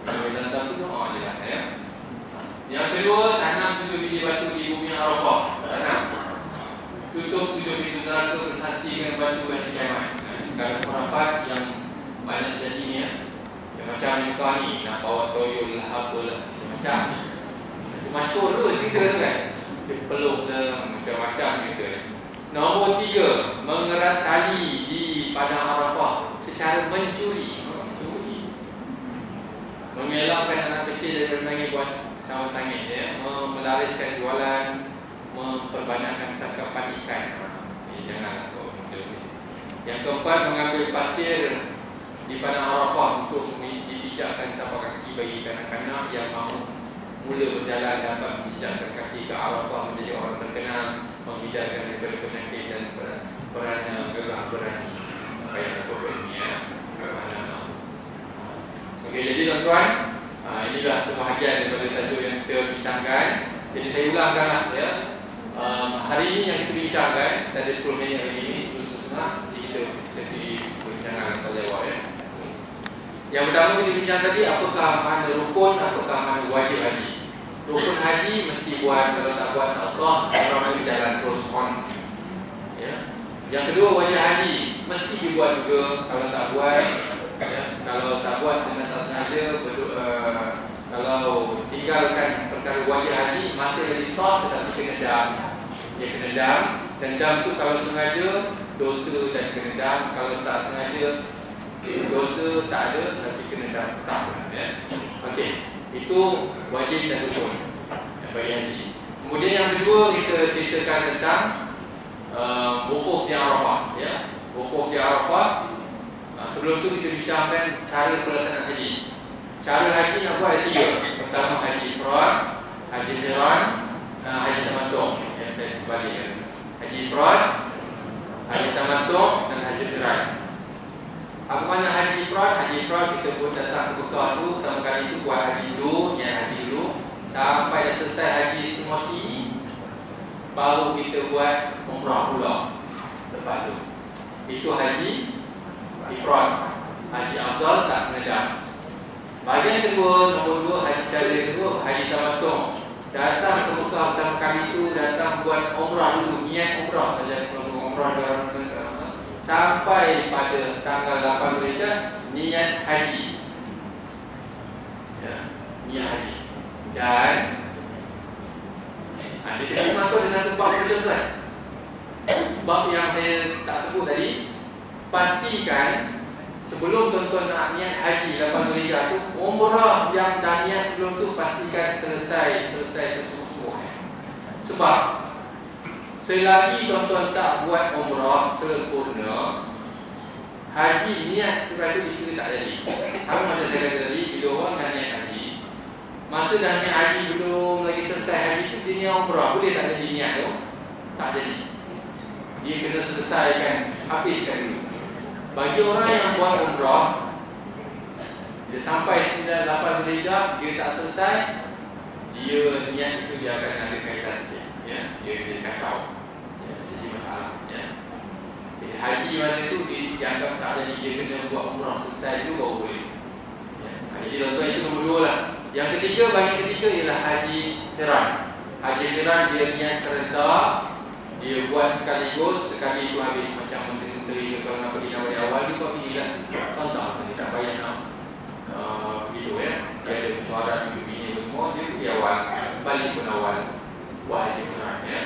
Kalau yang rendam tu doa je lah ya. Yang kedua, tanam 7 biji batu di bumi Arafah. Tanam. Tutup 7 pintu neraka bersaksi dengan batu dan kiamat. Kalau khurafat yang banyak jadi ni ya. Yang macam ni Mekah ni, nak bawa toyol lah, apalah. Macam masyhur tu cerita tu kan. Dia peluk dia macam-macam cerita. Nombor 3, mengerat tali di padang Arafah secara mencuri. Mengelakkan anak kecil dari bermain buat sawat tangis ya, melariskan jualan, memperbanyakkan tangkapan ikan. Jangan. Yang keempat, mengambil pasir di padang Arafah untuk dipijakkan tapak kaki bagi kanak-kanak yang mahu mula berjalan dapat mempijakkan kaki ke Arafah menjadi orang terkenal, menghindarkan daripada penyakit dan peran gagah berani. Apa yang aku buat ini ya. Okey, jadi tuan-tuan, inilah sebahagian daripada tajuk yang kita bincangkan. Jadi saya ulangkanlah ya. Hari ini yang kita bincangkan, ada 10 minit hari ini, 10 kita sesi perbincangan saja ya. Yang pertama kita bincang tadi, apakah mana rukun, apakah mana wajib haji. Rukun haji mesti buat, kalau tak buat tak sah, orang berjalan terus on. Ya. Yang kedua, wajib haji mesti dibuat juga, kalau tak buat ya. Kalau tak buat dengan tak sengaja, kalau tinggalkan perkara wajib haji, masih lagi sah tetapi kena dam. Dia kena dam, dan dam tu kalau sengaja dosa dan kena dam, kalau tak sengaja dosa tak ada tapi kena dam tetap ya. Okey, itu wajib dan rukun bagi haji. Kemudian yang kedua kita ceritakan tentang wukuf di Arafah ya. Wukuf di Arafah. Sebelum tu kita bincangkan cara pelaksanaan haji. Cara haji yang buat ada 3. Pertama haji ifrad, haji qiran, haji tamattu'. Yang saya kembalikan. Haji ifrad, haji tamattu' dan haji qiran. Apa makna haji ifrad? Haji ifrad kita pun datang ke Mekah tu, pertama kali tu buat haji baru kita buat umrah pula lepas tu. Itu haji ifrad, haji afdal tak menedam. Bahagian kedua, nombor 2, haji cara kedua, haji tamattu'. Datang ke Mekah pertama kali itu, datang buat umrah dulu, niat umrah saja, umrah dalam sampai pada tanggal 8 Zulhijjah niat haji. Ya, niat haji. Dan di terjemah tu ada satu bab tuan-tuan. Bab yang saya tak sebut tadi, pastikan sebelum tuan-tuan nak niat haji 8 Zulhijjah tu, umrah yang dah niat sebelum tu pastikan selesai sesungguhnya. Sebab selagi tuan-tuan tak buat umrah sempurna, haji niat sebab itu tak jadi. Sama macam saya kata tadi, bila orang dah niat haji, masa dah niat haji belum lagi selesai haji tu, dia niat umrah, boleh tak jadi niat tu? Tak jadi. Dia kena selesaikan, habiskan dulu. Bagi orang yang buat umrah, dia sampai 9-8 Zulhijjah, dia tak selesai, dia niat itu dia akan ada kaitan sikit, ya, dia jadi kacau, ya, jadi masalah, ya. Jadi haji masa itu dianggap tak jadi, dia kena buat umrah selesai dulu baru boleh, ya. Jadi tuan-tuan itu nombor 2 lah. Yang ketiga, bagi ketiga ialah haji qiran. Haji qiran dia niat serentak, dia buat sekaligus, sekali itu habis. Macam menteri-menteri kalau nak pergi dari awal, dia buat pergilah sontak, dia tak payah nak gitu, ya. Dia ada suara bini semua, dia pergi awal, balik pun awal, buat haji qiran, ya.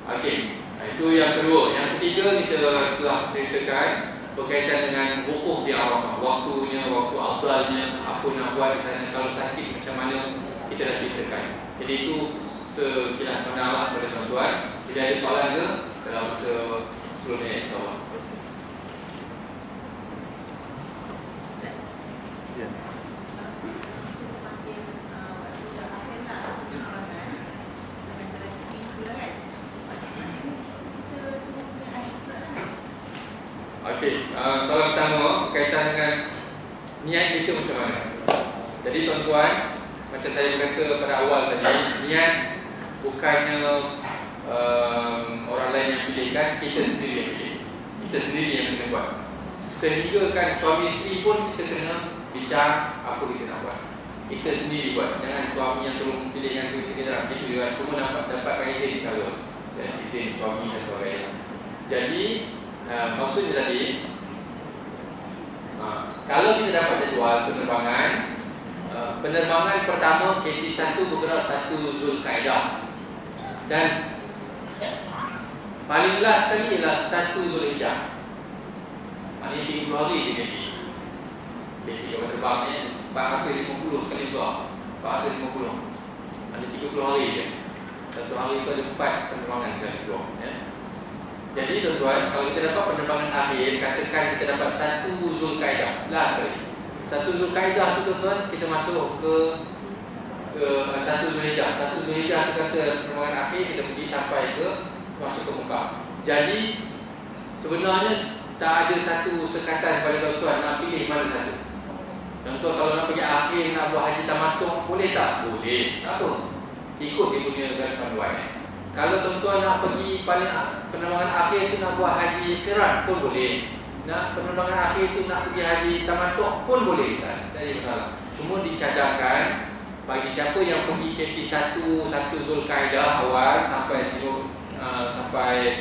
Okey, itu yang kedua. Yang ketiga kita telah ceritakan berkaitan dengan wukuf di Arafah, waktunya, waktu afdalnya, apa nak buat di sana, kalau sakit macam mana, kita dah ceritakan. Jadi itu sekilas pandanglah kepada tuan-tuan. Jadi ada soalan ke dalam 10 minit insya-Allah. Ya. Okey, soalan pertama berkaitan dengan niat itu macam mana. Jadi tuan-tuan, macam saya kata pada awal tadi, niat bukannya orang lain yang pilihkan, kita sendiri yang pilih. Kita sendiri yang kena buat. Sehingga kan suami isteri pun kita kena bincang apa kita nak buat. Kita sendiri buat. Jangan suami yang tolong pilih yang kita nak. Itu juga semua dapatkan izin cara. Dan izin suami dan sebagainya. Jadi maksudnya tadi, kalau kita dapat jadual penerbangan, penerbangan pertama KT1 bergerak 1 Zulkaidah dan paling last sekali ialah 1 Zulhijjah. Maknanya 30 hari dia jadi. Jadi kalau terbangnya 450 sekali bergerak, 450. Ada 30 hari je. Satu hari itu ada 4 penerbangan sekali bergerak, ya. Jadi tuan-tuan, kalau kita dapat penerbangan akhir, katakan kita dapat 1 Zulkaidah, last sekali. 1 Zulkaidah tu tuan-tuan, kita masuk ke 1 Zulhijjah. 1 Zulhijjah tu kata penerbangan akhir, kita pergi sampai ke masuk ke Mekah. Jadi sebenarnya tak ada satu sekatan pada tuan-tuan nak pilih mana satu. Tuan-tuan kalau nak pergi akhir, nak buat haji tamattu', boleh tak? Boleh. Tak apa. Ikut dia punya garis panduan. Kalau tuan-tuan nak pergi paling penerbangan akhir tu nak buat haji qiran pun boleh. Nak penerbangan akhir tu nak pergi haji tamattu' pun boleh. Tak ada masalah. Cuma dicadangkan bagi siapa yang pergi KT1 Zulkaidah awal sampai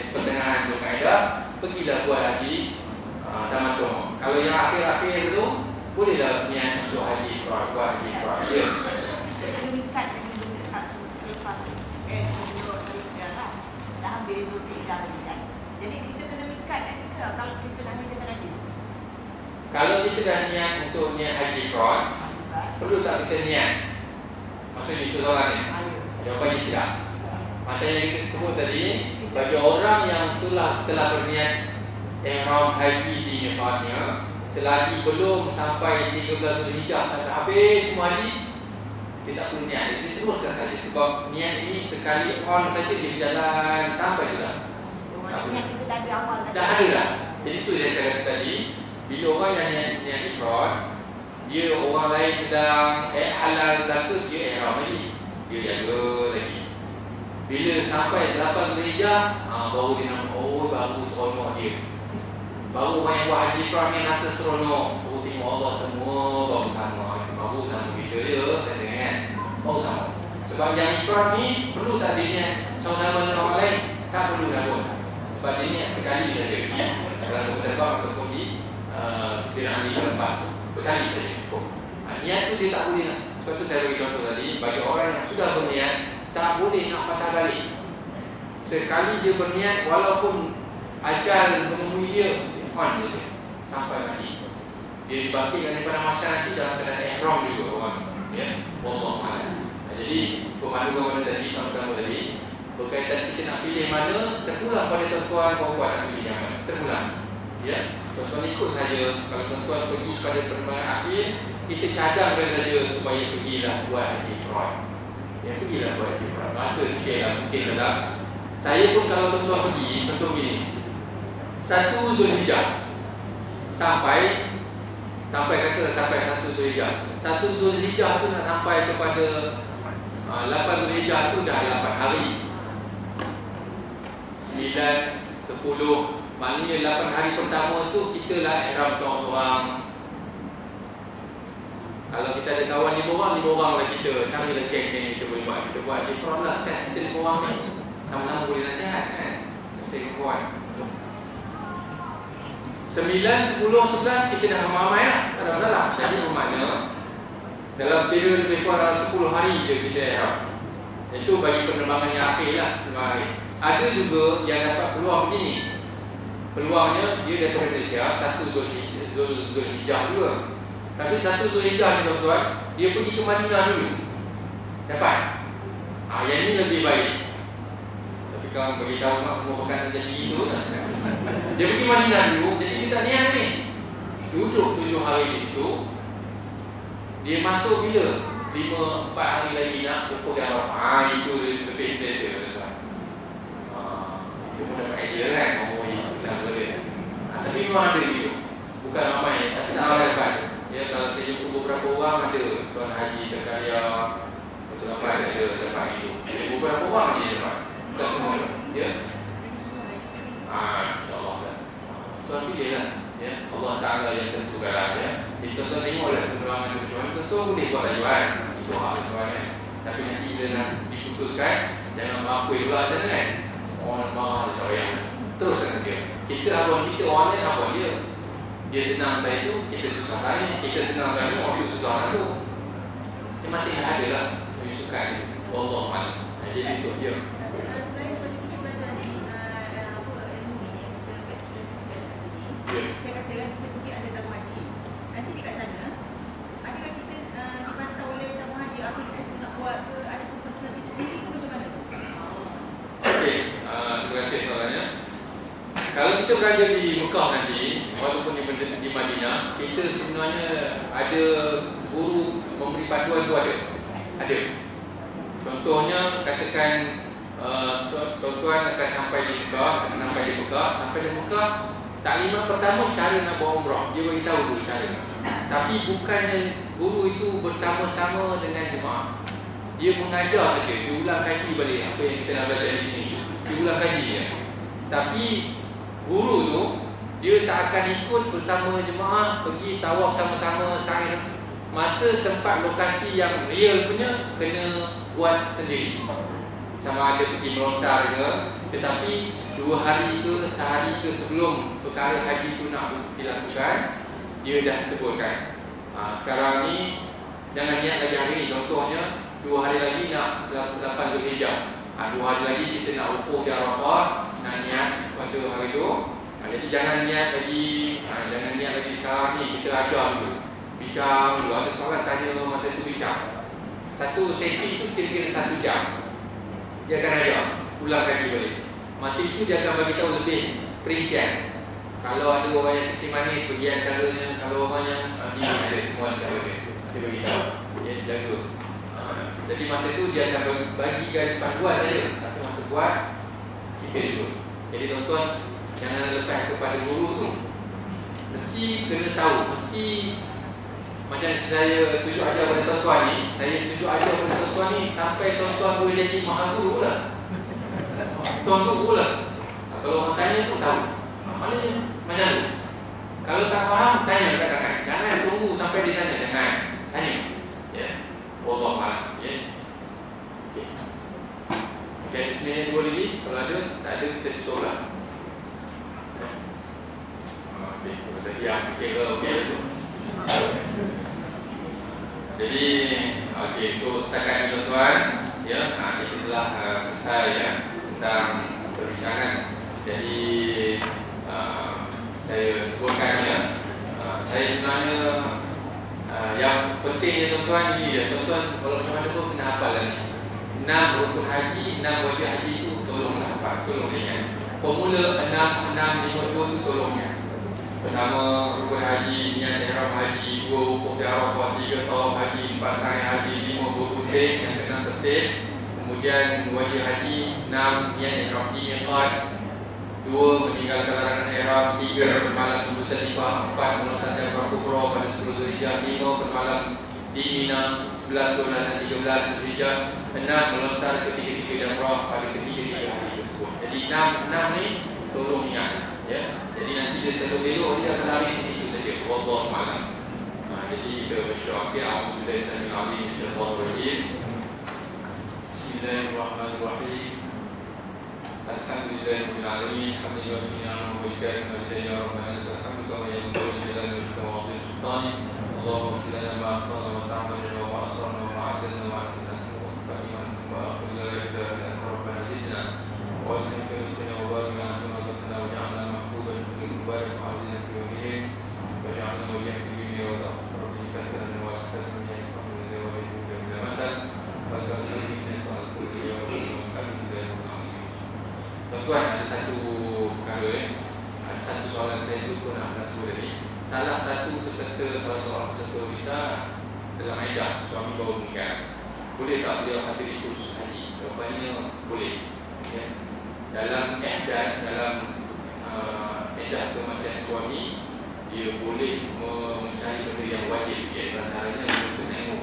pertengahan Zulkaidah, pergilah buat haji tamattu'. Kalau yang akhir-akhir tu bolehlah niat untuk haji ifrad, buat haji ifrad. Ya. Mengikat dengan dekat selepas dah habis dah kan. Jadi kita kena ikat kan kita kalau kita dah niat tadi. Kalau kita dah niat untuk niat haji ifrad, perlu tak kita niat? Maksudnya itu soalannya. Jawapannya tidak. Macam yang kita sebut tadi, bagi orang yang telah berniat ihram haji di miqatnya, selagi belum sampai 13 Zulhijjah sampai habis semua haji, dia tak perlu niat, dia teruskan saja. Sebab niat ini sekali on saja dia berjalan sampai sudah. Niat kita dah ada awal tadi. Dah ada dah. Jadi itu yang saya kata tadi, bila orang yang niat ifrad, dia orang lain sedang halal belaka, dia ihram lagi, dia jaga lagi. Bila sampai 8 Zulhijjah, baru dia nampak, oh baru seronok dia. Baru orang yang buat haji ifrad ni rasa seronok. Baru tengok Allah semua baru sama. Baru sama kita je, kata kan. Baru sama. Sebab yang ifrad ni perlu tak dia niat sama-sama dengan orang lain? Tak perlu dah pun. Sebab dia niat sekali saja. Dalam terbang ataupun di hari lepas. Sekali saja. Niat tu dia tak boleh nak. Sebab tu saya bagi contoh tadi, bagi orang yang sudah berniat, tak boleh nak patah balik. Sekali dia berniat, walaupun ajal menemui dia, on dia sampai mati. Dia dibangkitkan daripada masyarakat nanti dalam keadaan ihram juga orang. Ya, wallahu a'lam. Jadi pemandu tadi, sama-sama tadi, berkaitan kita nak pilih mana, terpulang pada tuan-tuan puan-puan nak pilih yang mana. Terpulang. Ya, tuan-tuan ikut saja. Kalau tuan-tuan pergi pada perkembangan akhir, kita cadangkan saja supaya pergilah buat haji ifrad. Ya, pergilah buat haji ifrad. Masa sikit lah, mungkin lah. Saya pun kalau tuan-tuan pergi, tuan-tuan begini. 1 Zulhijjah sampai katalah sampai 1 Zulhijjah. 1 Zulhijjah tu nak sampai kepada 8 Zulhijjah tu dah 8 hari. 9, 10, maknanya 8 hari pertama tu kita lah ihram seorang-seorang. Kalau kita ada kawan 5 orang lah kita. Kami lah geng ni kita boleh buat. Kita buat ifrad lah, test kita 5 orang ni. Sama-sama boleh nasihat kan. Kita buat 9, 10, 11 kita dah ramai-ramai lah. Tak ada masalah. Jadi bermakna dalam period lebih kurang dalam 10 hari je kita ihram. Itu bagi penerbangan yang akhir lah. Ada juga yang dapat peluang begini. Peluangnya dia daripada Malaysia 1 Zulhijjah juga. Tapi 1 Zulhijjah ni tuan-tuan, dia pergi ke Madinah dulu. Dapat. Yang ni lebih baik. Tapi kalau beritahu mak semua bukan jadi itu lah. Dia pergi Madinah dulu, jadi dia tak niat ni. Duduk 7 hari di situ. Dia masuk bila? 4 hari lagi nak pukul Arafah. Itu lebih selesa tuan-tuan. Itu pun dapat idea kan, ngomong itu cara dia. Tapi memang ada gitu. Bukan ramai, tapi tak ramai dapat. Ya, kalau saya jumpa beberapa orang ada Tuan Haji Zakaria, Tuan apa ada dapat itu. Jadi beberapa orang dia dapat. Bukan semua. Ya. InsyaAllah. Tuan pilih lah. Ya. Allah Ta'ala yang tentukan ya. Jadi tuan-tuan tengoklah penerangan tuan-tuan. Tuan-tuan boleh buat ajuan. Itu hak tuan kan. Tapi nanti bila nak diputuskan, jangan mengakui pula macam mana kan. Orang marah dia orang. Teruskan dia. Kita abang kita, orang lain abang dia. Dia senang tadi tu, kita susah lain. Kita senang tadi tu, orang tu susah tu. Masing-masing ada lah penyusukan. Allah malam. Jadi itu dia. Saya katakan kita pergi ada tamu haji. Nanti dekat sana, adakah kita dipantau oleh tamu haji atau kita nak buat ke ada personal kita sendiri ke macam mana? Okey, terima kasih soalannya. Kalau kita berada di Mekah nanti, walaupun di Madinah, kita sebenarnya ada guru memberi panduan tu ada. Contohnya katakan tuan-tuan akan sampai di Mekah, sampai di Mekah, taklimat pertama cara nak buat umrah, dia beritahu dulu cara. Tapi bukannya guru itu bersama-sama dengan jemaah. Dia mengajar saja, dia ulang kaji balik apa yang kita nak belajar di sini. Dia ulang kaji ya. Tapi guru tu dia tak akan ikut bersama jemaah pergi tawaf sama-sama sa'i. Masa tempat lokasi yang real punya kena buat sendiri. Sama ada pergi melontar ke, tetapi 2 hari ke sehari ke sebelum perkara haji itu nak dilakukan, dia dah sebutkan. Sekarang ni jangan niat lagi hari ni. Contohnya 2 hari lagi nak 8 Zulhijjah. 2 hari lagi kita nak wukuf di Arafah, nak niat pada hari tu. Jadi jangan niat lagi sekarang ni, kita ajar dulu. Bincang dulu, ada soalan tanya masa tu bincang. Satu sesi tu kira-kira 1 jam. Dia akan ajar, ulang kaji balik. Masa itu dia akan bagi tahu lebih perincian. Kalau ada orang yang kecil manis, bagian caranya. Kalau orang yang ini ada semua cara dia bagi tahu. Dia jaga. Jadi masa itu dia akan bagi garis panduan saja. Tapi masa buat kita dulu. Jadi tuan-tuan jangan lepas kepada guru tu. Mesti kena tahu. Mesti macam saya tunjuk ajar pada tuan-tuan ni. Saya tunjuk ajar pada tuan-tuan ni sampai tuan-tuan boleh jadi mahal guru lah. Tuan guru lah. Kalau orang tanya pun tahu. Mana ni? Macam tu. Kalau tak faham, tanya dekat kakak. Jangan tunggu sampai di sana. Jangan. Tanya. Ya. Wallahu a'lam. Ya. Okey. Okey, sebenarnya dua lagi. Kalau ada, tak ada kita tutup lah. Okey, kalau tadi yang kira okey tu. Jadi, okey, itu setakat ini tuan-tuan. Ya, kita telah selesai ya tentang perbincangan. Jadi saya sebutkan ya, saya sebenarnya yang pentingnya tuan-tuan ini ya, tuan-tuan kalau macam mana pun kena hafal ni. 6 rukun haji, 6 wajib haji itu tolonglah hafal, tolong ingat. Formula 6, 6, 5, 2 itu tolong ingat. Pertama rukun haji, niat ihram haji, 2 wukuf di Arafah, 3 tawaf haji, 4 sa'i haji, 5 berputing, yang ke-6 tertib. Kemudian wajib haji, 6 niat ihram di miqat, 2 meninggalkan larangan ihram, 3 bermalam di Muzdalifah, 4 menonton Jamrah Kubra pada 10 Zulhijjah, 5 bermalam di Mina 11, 12 dan 13 Zulhijjah, 6 melontar ketiga-tiga Jamrah pada ketiga-tiga hari tersebut. Jadi 6 ni tolong ingat ya. Jadi nanti dia selok-belok dia akan lari di situ saja. Wallahu a'lam. Jadi kita bersyukur alhamdulillah sambil alim insyaallah. Bismillahirrahmanirrahim. Alhamdulillahirabbil alamin. Alhamdulillah wa bihamdihi ya rabbana alhamdulillah ya rabbana jalal wa azim sultani. Allahumma fil lana ma aqtana wa ta'amana wa asrarna wa ma'adana wa atina wa qadiman wa akhir la ilaha illa anta rabbana zidna wa aslina mustina wa barina wa zakna wa ja'alna mahbuban fi mubarak wa azina fi wajhihi wa ja'alna wa yahdi bi wa rabbina kathiran wa kathiran ya alhamdulillah wa bihamdihi masal wa ta'ala ta'ala kulli ya alhamdulillah. Tuan-tuan, ada satu perkara ada satu soalan saya dulu pun nak sebut tadi. Salah satu peserta, salah seorang peserta kita dalam iddah suami baru meninggal, boleh tak beliau hadiri khusus haji? Jawapannya boleh ya. Dalam iddah, dalam iddah kematian suami, dia boleh mencari benda yang wajib, iaitu antaranya untuk ilmu.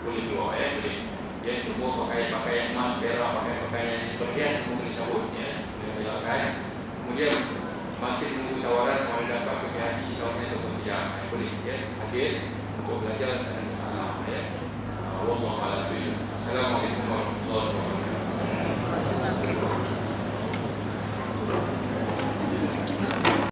Boleh keluar ya, boleh. Dia cuma pakai pakaian emas, perak, pakai pakaian yang berhias semua boleh cabut ya. Kemudian masih menunggu tawaran sama ada dapat pergi haji tahun ini ataupun tidak, boleh ya hadir untuk belajar dan masalah ya.